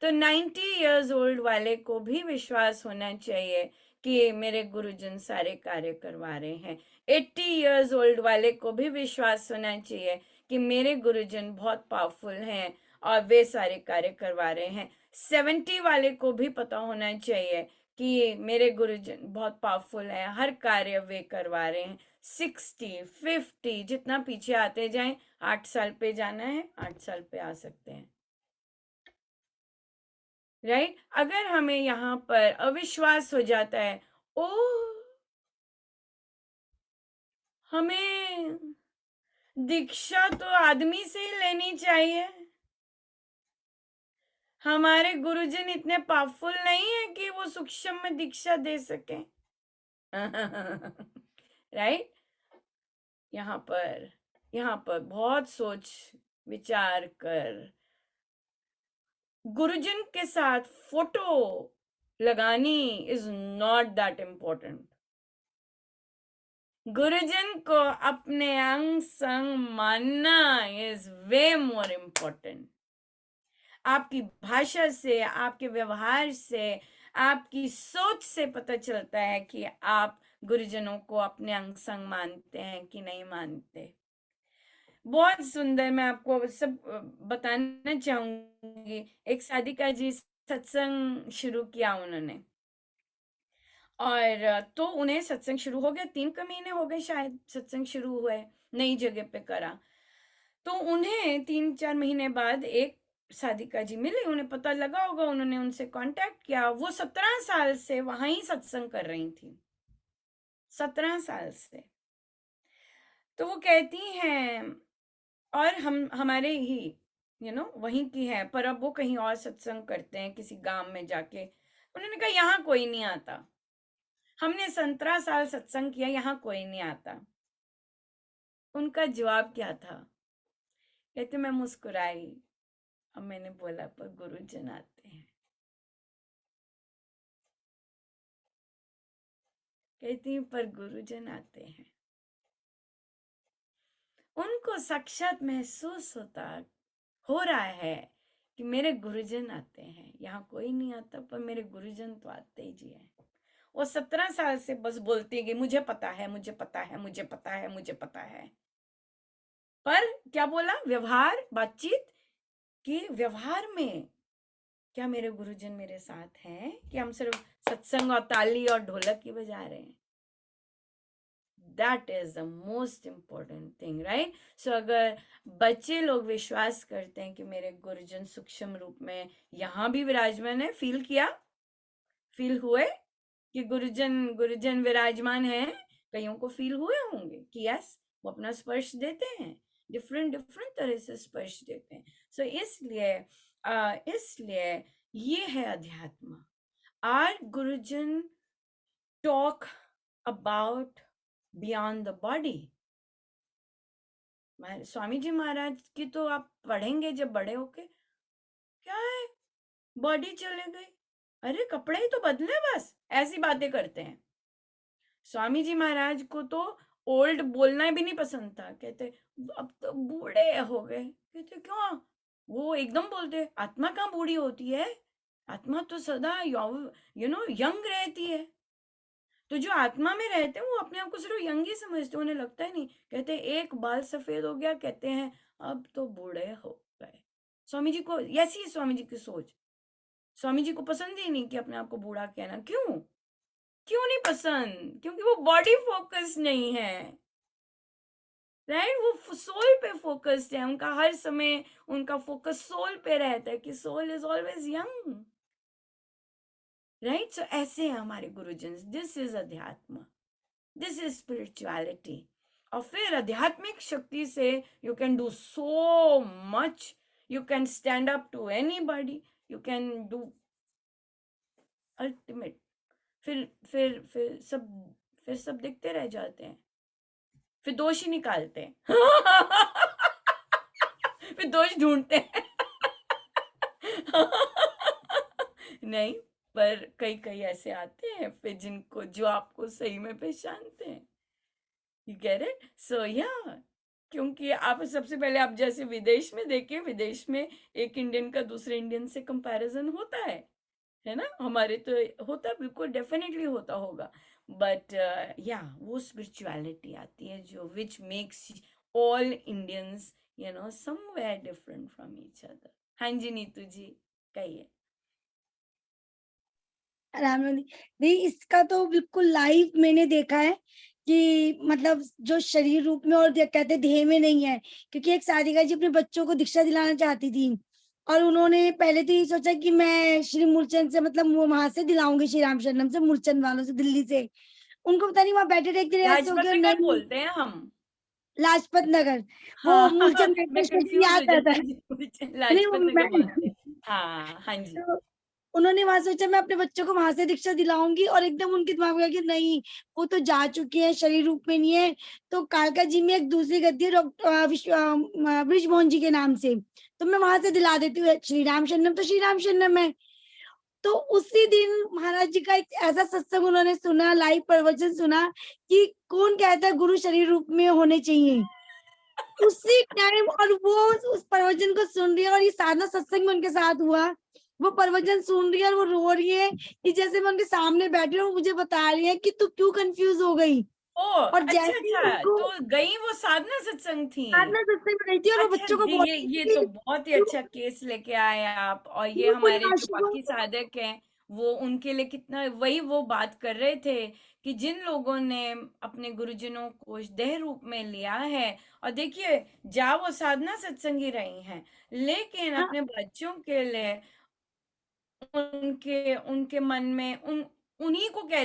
तो 90 इयर्स ओल्ड वाले को भी विश्वास होना चाहिए कि मेरे गुरुजन सारे कार्य करवा रहे हैं। 80 इयर्स ओल्ड वाले को भी विश्वास होना चाहिए कि मेरे गुरुजन बहुत पावरफुल हैं और वे सारे कार्य करवा रहे हैं। 70 वाले को भी पता होना चाहिए कि मेरे गुरुजन बहुत पावरफुल हैं, हर कार्य वे करवा रहे हैं। 60, 50 जितना पीछे आते जाएं, 8 साल पे जाना है, 8 साल पे आ सकते हैं। राइट? अगर हमें यहाँ पर अविश्वास हो जाता है, ओ हमें दीक्षा तो आदमी से ही लेनी चाहिए, हमारे गुरुजन इतने पावरफुल नहीं है कि वो सूक्ष्म में दीक्षा दे सके। राइट? यहाँ पर बहुत सोच विचार कर गुरुजन के साथ फोटो लगानी इज नॉट दैट इम्पोर्टेंट। गुरुजन को अपने अंग संग मानना इज वे मोर इम्पोर्टेंट। आपकी भाषा से, आपके व्यवहार से, आपकी सोच से पता चलता है कि आप गुरुजनों को अपने अंग संग मानते हैं कि नहीं मानते। बहुत सुंदर, मैं आपको सब बताना चाहूंगी। एक साधिका जी सत्संग शुरू किया उन्होंने, और तो उन्हें सत्संग शुरू हो गया, 3 महीने हो गए शायद सत्संग शुरू हुए, नई जगह पे करा। तो उन्हें 3-4 महीने बाद एक साधिका जी मिली, उन्हें पता लगा होगा, उन्होंने उनसे कांटेक्ट किया। वो 17 साल से वहां ही सत्संग कर रही थी, 17 साल से। तो वो कहती हैं, और हम हमारे ही वहीं की है, पर अब वो कहीं और सत्संग करते हैं किसी गांव में जाके। उन्होंने कहा यहाँ कोई नहीं आता, हमने 17 साल सत्संग किया, यहाँ कोई नहीं आता। उनका जवाब क्या था? कहते मैं मुस्कुराई और मैंने बोला पर गुरुजन आते हैं। कहती पर गुरुजन आते हैं। उनको साक्षात महसूस हो रहा है कि मेरे गुरुजन आते हैं, यहाँ कोई नहीं आता पर मेरे गुरुजन तो आते ही जी हैं। वो 17 साल से बस बोलती है कि मुझे पता है, मुझे पता है, मुझे पता है, मुझे पता है। पर क्या बोला? व्यवहार, बातचीत कि व्यवहार में क्या मेरे गुरुजन मेरे साथ हैं कि हम सिर्फ सत्संग और ताली और ढोलक की बजा रहे हैं? That is the most important thing, right? So अगर बच्चे लोग विश्वास करते हैं कि मेरे गुरुजन सूक्ष्म रूप में यहाँ भी विराजमान है, फील हुए कि गुरुजन विराजमान है, कईयों को फील हुए होंगे कि यस, वो अपना स्पर्श देते हैं, डिफरेंट तरह से स्पर्श देते हैं। सो इसलिए ये है अध्यात्म। आर गुरुजन talk about beyond the body. Swami ji महाराज की तो आप पढ़ेंगे जब बड़े होके, क्या है बॉडी चले गई, अरे कपड़े ही तो बदले, बस ऐसी बातें करते हैं। स्वामी जी महाराज को तो ओल्ड बोलना भी नहीं पसंद था, कहते अब तो बूढ़े हो गए। कहते क्यों? वो एकदम बोलते आत्मा कहाँ बूढ़ी होती है, आत्मा तो सदा यंग रहती है। तो जो आत्मा में रहते हैं वो अपने आप को सिर्फ यंग ही समझते, उन्हें लगता ही नहीं। कहते एक बाल सफेद हो गया, कहते हैं अब तो बूढ़े हो गए। स्वामी जी को ऐसी स्वामी जी की सोच, स्वामी जी को पसंद ही नहीं कि अपने आप को बूढ़ा कहना। क्यों नहीं पसंद? क्योंकि वो बॉडी फोकस नहीं है, राइट? वो सोल पे फोकस्ड है, उनका हर समय उनका फोकस सोल पे रहता है कि soul is always young, right? So ऐसे हैं हमारे गुरुजन। दिस इज अध्यात्म, दिस इज स्पिरिचुअलिटी। और फिर आध्यात्मिक शक्ति से you can do so much, you can stand up to anybody, you can do ultimate. फिर सब देखते रह जाते हैं, फिर दोष ही निकालते हैं फिर दोष ढूंढते हैं नहीं, पर कई कई ऐसे आते हैं फिर जिनको, जो आपको सही में पहचानते हैं। You get it? सो या, क्योंकि आप सबसे पहले आप जैसे विदेश में देखिए, विदेश में एक इंडियन का दूसरे इंडियन से कंपैरिजन होता है ना? हमारे तो होता, बिल्कुल डेफिनेटली होता होगा, बट या वो स्पिरिचुअलिटी आती है जो which makes all Indians you know somewhere different from each other. हाँ जी नीतू जी, कहिए। रामनंदी दी, इसका तो बिल्कुल लाइव मैंने देखा है कि मतलब जो शरीर रूप में और कहते देह में नहीं है, क्योंकि एक सारिका जी अपने बच्चों को दीक्षा दिलाना चाहती थी और उन्होंने पहले तो ये सोचा कि मैं श्री मूलचंद से, मतलब वहां से दिलाऊंगी, श्री राम शरणम से, मूलचंद वालों से, दिल्ली से। उनको पता नहीं वहां बैठे एक दिन ऐसे हो लाजपत गया, नगर नहीं बोलते हैं हम। लाजपत नगर, वो हाँ मूलचंद मैं मेट्रो स्टेशन कंफ्यूज हो याद आता है। जाती हूँ नहीं वो लाजपत नगर बोलते हैं। मैं हाँ जी। तो उन्होंने वहां सोचा मैं अपने बच्चों को वहां से दीक्षा दिलाऊंगी, और एकदम उनके दिमाग में आया कि नहीं, वो तो जा चुके हैं, शरीर रूप में नहीं है। तो कालका जी में एक दूसरी गद्दी है डॉक्टर ब्रिजमोहन जी के नाम से, तो मैं वहां से दिला देती हूँ। श्री राम शरणम तो श्री राम शरणम है। तो उसी दिन महाराज जी का एक ऐसा सत्संग उन्होंने सुना, लाइव प्रवचन सुना कि कौन कहता है गुरु शरीर रूप में होने चाहिए, उसी टाइम। और वो उस प्रवचन को सुन रही है, और ये साधना सत्संग में उनके साथ हुआ, वो प्रवचन सुन रही है और वो रो रही है कि जैसे मैं उनके सामने बैठी हूँ, मुझे बता रही है कि तू क्यों कंफ्यूज हो गई। ओ और अच्छा जैसे ही अच्छा, उनको तो गई वो साधना सत्संग थी। साधना सत्संग में गई थी, और वो अच्छा बच्चों को जी, बोल ये रही तो थी बहुत ही क्यों अच्छा केस लेके आए आप। और ये क्यों हमारे जो पूर्णमासी को। बाकी साधक हैं, वो उनके लिए कितना, वही वो बात कर रहे थे कि जिन लोगों ने अपने गुरुजनों को इस देह रूप में लिया है, और देखिए जा वो साधना सत्संग ही रही हैं, लेकिन हाँ, अपने बच्चों के लिए उनके उनके मन में उन्हीं को कह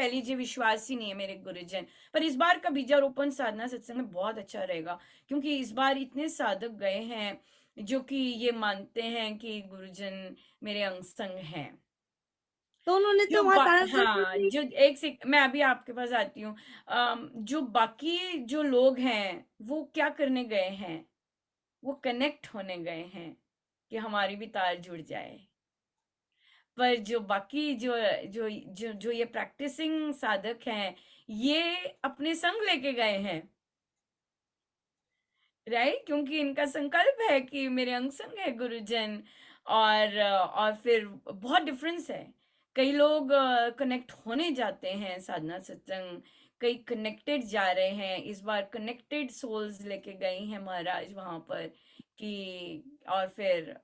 लीजिए विश्वास ही नहीं है मेरे गुरुजन। पर इस बार का बीजारोपण साधना सत्संग में बहुत अच्छा रहेगा, क्योंकि इस बार इतने साधक गए हैं जो कि ये मानते हैं कि गुरुजन मेरे अंग संग हैं। तो उन्होंने तो वहां साधना हाँ, सत्संग जो एक से मैं अभी आपके पास आती हूँ। जो बाकी जो लोग हैं वो क्या करने गए हैं, वो कनेक्ट होने गए हैं कि हमारी भी तार जुड़ जाए। पर जो बाकी जो ये प्रैक्टिसिंग साधक हैं, ये अपने संग लेके गए हैं, राइट? क्योंकि इनका संकल्प है कि मेरे अंग संग है गुरुजन। और फिर बहुत डिफरेंस है। कई लोग कनेक्ट होने जाते हैं साधना सत्संग, कई कनेक्टेड जा रहे हैं। इस बार कनेक्टेड सोल्स लेके गई हैं महाराज वहां पर कि, और फिर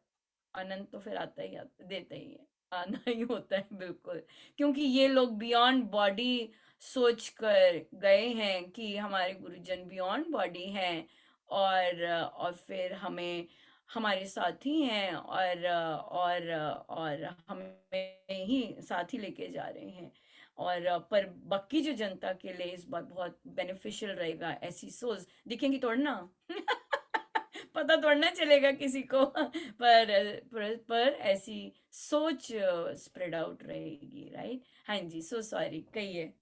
आनंद तो फिर आता ही देता ही है, आना ही होता है बिल्कुल। क्योंकि ये लोग बियॉन्ड बॉडी सोच कर गए हैं कि हमारे गुरुजन बियॉन्ड बॉडी हैं, और फिर हमें हमारे साथी हैं, और हमें ही साथ ही लेके जा रहे हैं। पर बाकी जो जनता के लिए इस बार बहुत बेनिफिशियल रहेगा। ऐसी सोच दिखेंगी तोड़ना पता तोड़ना चलेगा किसी को पर ऐसी सोच स्प्रेड आउट रहेगी, राइट? हाँ जी, सो सॉरी, कहिए।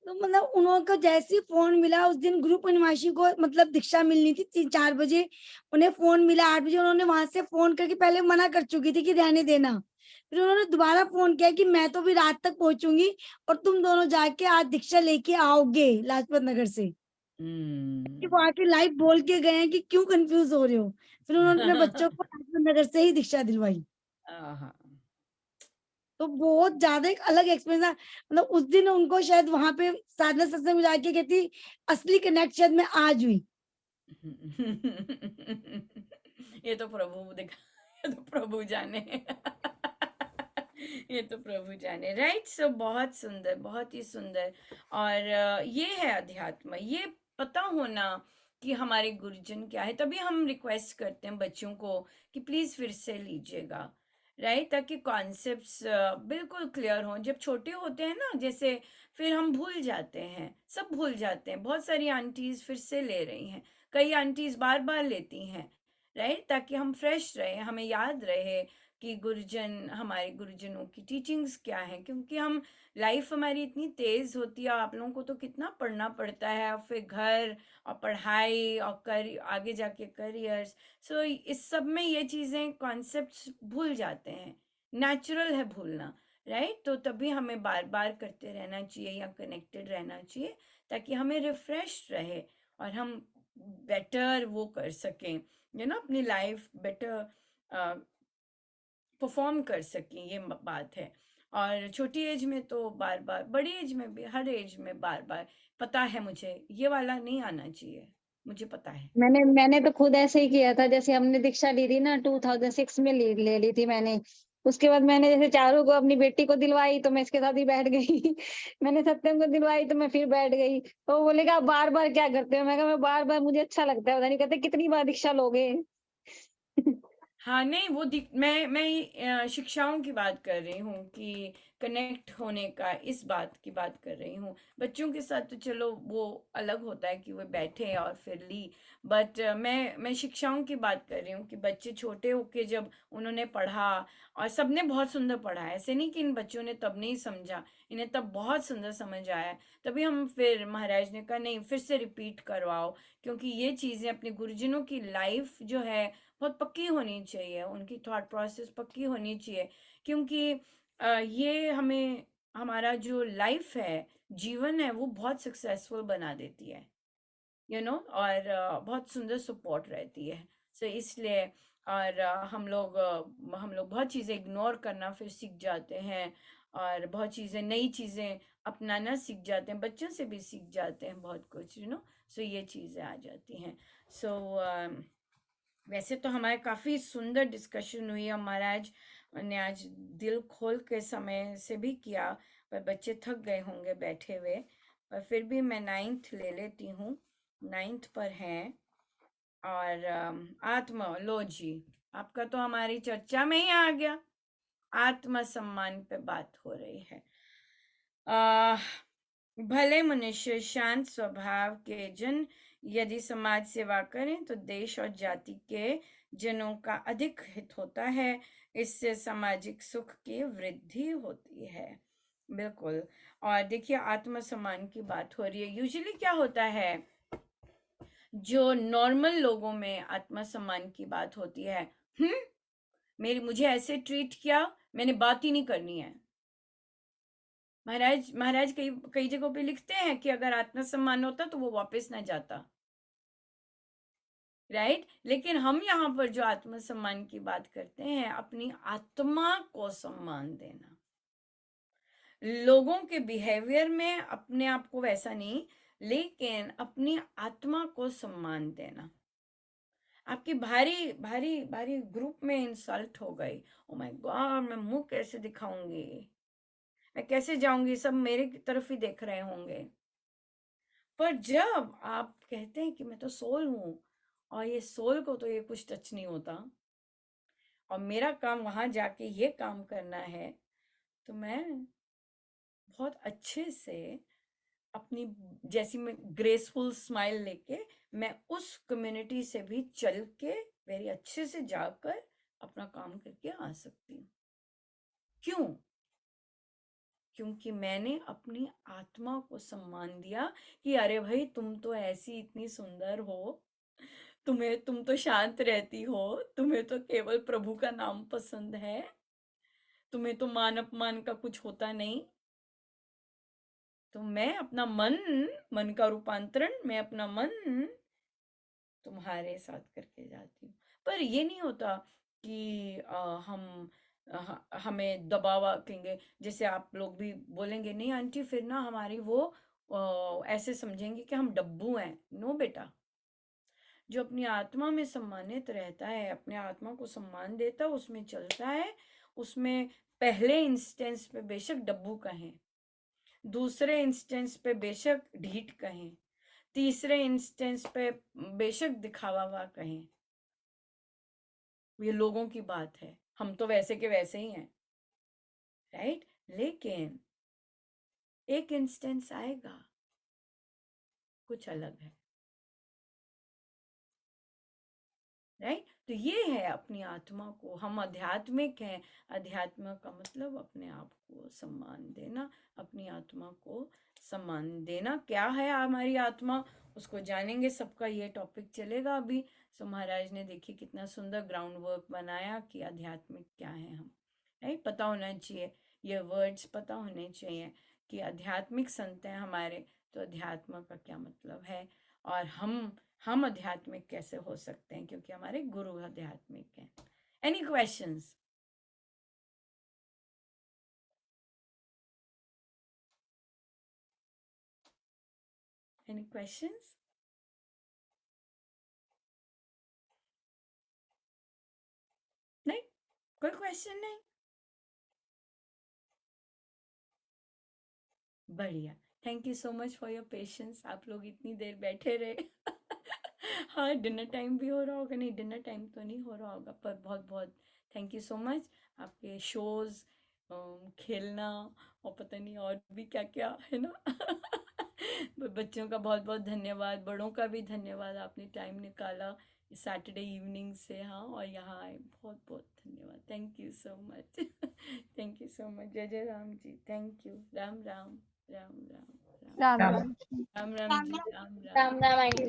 तो मतलब उनको जैसे ही फोन मिला उस दिन, गुरु पूर्णिमासी को मतलब दीक्षा मिलनी थी 3-4 बजे, उन्हें फोन मिला 8 बजे। उन्होंने वहां से फोन करके पहले मना कर चुकी थी कि रहने देना, फिर उन्होंने दोबारा फोन किया कि मैं तो भी रात तक पहुंचूंगी और तुम दोनों जाके आज दीक्षा लेके आओगे लाजपत नगर से। कि वो आके लाइव बोल के गए हैं कि क्यों कंफ्यूज हो रहे हो। फिर उन्होंने अपने बच्चों को लाजपत नगर से ही दीक्षा दिलवाई। हाँ, तो बहुत ज्यादा एक अलग एक्सपीरियंस था। मतलब उस दिन उनको शायद वहां पे साधना सत्संग में जाके कहती असली कनेक्ट शायद मैं आज हुई। ये तो प्रभु देखा, ये तो प्रभु जाने ये तो प्रभु जाने, राइट? सो बहुत सुंदर, बहुत ही सुंदर। और ये है अध्यात्म, ये पता होना कि हमारे गुरुजन क्या है। तभी हम रिक्वेस्ट करते हैं बच्चों को कि प्लीज फिर से लीजिएगा, राइट, ताकि कॉन्सेप्ट्स बिल्कुल क्लियर हों। जब छोटे होते हैं ना, जैसे फिर हम भूल जाते हैं, सब भूल जाते हैं। बहुत सारी आंटीज फिर से ले रही हैं, कई आंटीज बार बार लेती हैं, राइट, ताकि हम फ्रेश रहे, हमें याद रहे कि गुरुजन, हमारे गुरुजनों की टीचिंग्स क्या है। क्योंकि हम, लाइफ हमारी इतनी तेज होती है, आप लोगों को तो कितना पढ़ना पड़ता है, और फिर घर और पढ़ाई और आगे जाके करियर्स। सो इस सब में ये चीज़ें, कॉन्सेप्ट्स भूल जाते हैं, नेचुरल है भूलना, राइट। तो तभी हमें बार बार करते रहना चाहिए या कनेक्टेड रहना चाहिए, ताकि हमें रिफ्रेश रहे और हम बेटर वो कर सकें, अपनी लाइफ बेटर परफॉर्म कर सकें, ये बात है। और छोटी एज में तो बार बार, बड़ी एज में भी, हर एज में बार बार, पता है मुझे ये वाला नहीं आना चाहिए, मुझे पता है। मैंने तो खुद ऐसे ही किया था। जैसे हमने दीक्षा ली थी ना 2006 में ले ली थी मैंने। उसके बाद मैंने जैसे चारों को, अपनी बेटी को दिलवाई तो मैं इसके साथ ही बैठ गई। मैंने सत्यम को दिलवाई तो मैं फिर बैठ गई। तो वो बोलेगा बार बार क्या करते हो? मैं कहा मैं बार बार, मुझे अच्छा लगता है। पता नहीं, कहते कितनी बार दीक्षा लोगे? हाँ, नहीं, वो मैं शिक्षाओं की बात कर रही हूँ कि कनेक्ट होने का, इस बात की बात कर रही हूँ। बच्चों के साथ तो चलो वो अलग होता है कि वो बैठे और फिर ली, बट मैं शिक्षाओं की बात कर रही हूँ कि बच्चे छोटे होके जब उन्होंने पढ़ा, और सबने बहुत सुंदर पढ़ा है, ऐसे नहीं कि इन बच्चों ने तब नहीं समझा, इन्हें तब बहुत सुंदर समझ आया, तभी हम फिर महाराज ने कहा नहीं, फिर से रिपीट करवाओ, क्योंकि ये चीज़ें अपने गुरुजनों की लाइफ जो है बहुत पक्की होनी चाहिए, उनकी थॉट प्रोसेस पक्की होनी चाहिए। क्योंकि ये हमें, हमारा जो लाइफ है, जीवन है, वो बहुत सक्सेसफुल बना देती है, और बहुत सुंदर सपोर्ट रहती है। सो इसलिए, और हम लोग बहुत चीज़ें इग्नोर करना फिर सीख जाते हैं, और बहुत चीज़ें, नई चीज़ें अपनाना सीख जाते हैं, बच्चों से भी सीख जाते हैं बहुत कुछ, सो ये चीज़ें आ जाती हैं। सो वैसे तो हमारे काफ़ी सुंदर डिस्कशन हुई, और महाराज ने आज दिल खोल के समय से भी किया, पर बच्चे थक गए होंगे बैठे हुए, पर फिर भी मैं 9th ले लेती हूँ। 9th पर है, और आत्मा, लो जी, आपका तो हमारी चर्चा में ही आ गया, आत्मसम्मान पे बात हो रही है। भले मनुष्य शांत स्वभाव के जन यदि समाज सेवा करें तो देश और जाति के जनों का अधिक हित होता है, इससे सामाजिक सुख की वृद्धि होती है। बिल्कुल। और देखिए, आत्मसम्मान की बात हो रही है। यूजुअली क्या होता है, जो नॉर्मल लोगों में आत्मसम्मान की बात होती है, मुझे ऐसे ट्रीट किया, मैंने बात ही नहीं करनी है। महाराज कई कई जगहों पे लिखते हैं कि अगर आत्मसम्मान होता तो वो वापस ना जाता, राइट। लेकिन हम यहाँ पर जो आत्मसम्मान की बात करते हैं, अपनी आत्मा को सम्मान देना, लोगों के बिहेवियर में अपने आप को वैसा नहीं, लेकिन अपनी आत्मा को सम्मान देना। आपकी भारी भारी भारी ग्रुप में इंसल्ट हो गई, ओ माय गॉड, मैं मुंह कैसे दिखाऊंगी, मैं कैसे जाऊंगी, सब मेरे की तरफ ही देख रहे होंगे। पर जब आप कहते हैं कि मैं तो सोल हूँ, और ये सोल को तो ये कुछ टच नहीं होता, और मेरा काम वहां जाके ये काम करना है, तो मैं बहुत अच्छे से अपनी, जैसी मैं ग्रेसफुल स्माइल लेके, मैं उस कम्युनिटी से भी चल के वेरी अच्छे से जाकर अपना काम करके आ सकती हूँ। क्यों? क्योंकि मैंने अपनी आत्मा को सम्मान दिया कि अरे भाई, तुम तो ऐसी इतनी सुंदर हो, तुम तो शांत रहती हो, तुम्हें तो केवल प्रभु का नाम पसंद है, तुम्हें तो मान अपमान का कुछ होता नहीं। तो मैं अपना मन का रूपांतरण, मैं अपना मन तुम्हारे साथ करके जाती हूँ। पर ये नहीं होता कि हमें दबावा कहेंगे, जैसे आप लोग भी बोलेंगे नहीं आंटी, फिर ना हमारी वो ऐसे समझेंगे कि हम डब्बू हैं। नो बेटा, जो अपनी आत्मा में सम्मानित रहता है, अपने आत्मा को सम्मान देता है, उसमें चलता है, उसमें पहले इंस्टेंस पे बेशक डब्बू कहें, दूसरे इंस्टेंस पे बेशक ढीठ कहें, तीसरे इंस्टेंस पे बेशक दिखावा हुआ कहें, ये लोगों की बात है। हम तो वैसे के वैसे ही हैं, राइट? लेकिन एक इंस्टेंस आएगा, कुछ अलग है, राइट? तो ये है अपनी आत्मा को, हम आध्यात्मिक हैं। अध्यात्म का मतलब अपने आप को सम्मान देना, अपनी आत्मा को सम्मान देना। क्या है हमारी आत्मा, उसको जानेंगे, सबका ये टॉपिक चलेगा अभी। सो महाराज ने देखिए कितना सुंदर ग्राउंड वर्क बनाया कि आध्यात्मिक क्या है हम, राइट? पता होना चाहिए, ये वर्ड्स पता होने चाहिए कि आध्यात्मिक संत हैं हमारे, तो अध्यात्म का क्या मतलब है, और हम आध्यात्मिक कैसे हो सकते हैं, क्योंकि हमारे गुरु आध्यात्मिक हैं। Any questions? Any questions? नहीं, कोई क्वेश्चन नहीं? बढ़िया, thank you so much for your patience. आप लोग इतनी देर बैठे रहे। हाँ, डिनर टाइम भी हो रहा होगा, नहीं डिनर टाइम तो नहीं हो रहा होगा, पर बहुत बहुत थैंक यू सो मच। आपके शोज, खेलना और पता नहीं और भी क्या क्या है ना। बच्चों का बहुत बहुत धन्यवाद, बड़ों का भी धन्यवाद, आपने टाइम निकाला सैटरडे इवनिंग से, हाँ, और यहाँ आए, बहुत बहुत धन्यवाद। Thank you so much. Thank you so much. जय जय Ram ji, thank you. Ram Ram Ram Ram Ram Ram Ram Ram. Ram Ram ji, Ram Ram. Ram Ram aunty.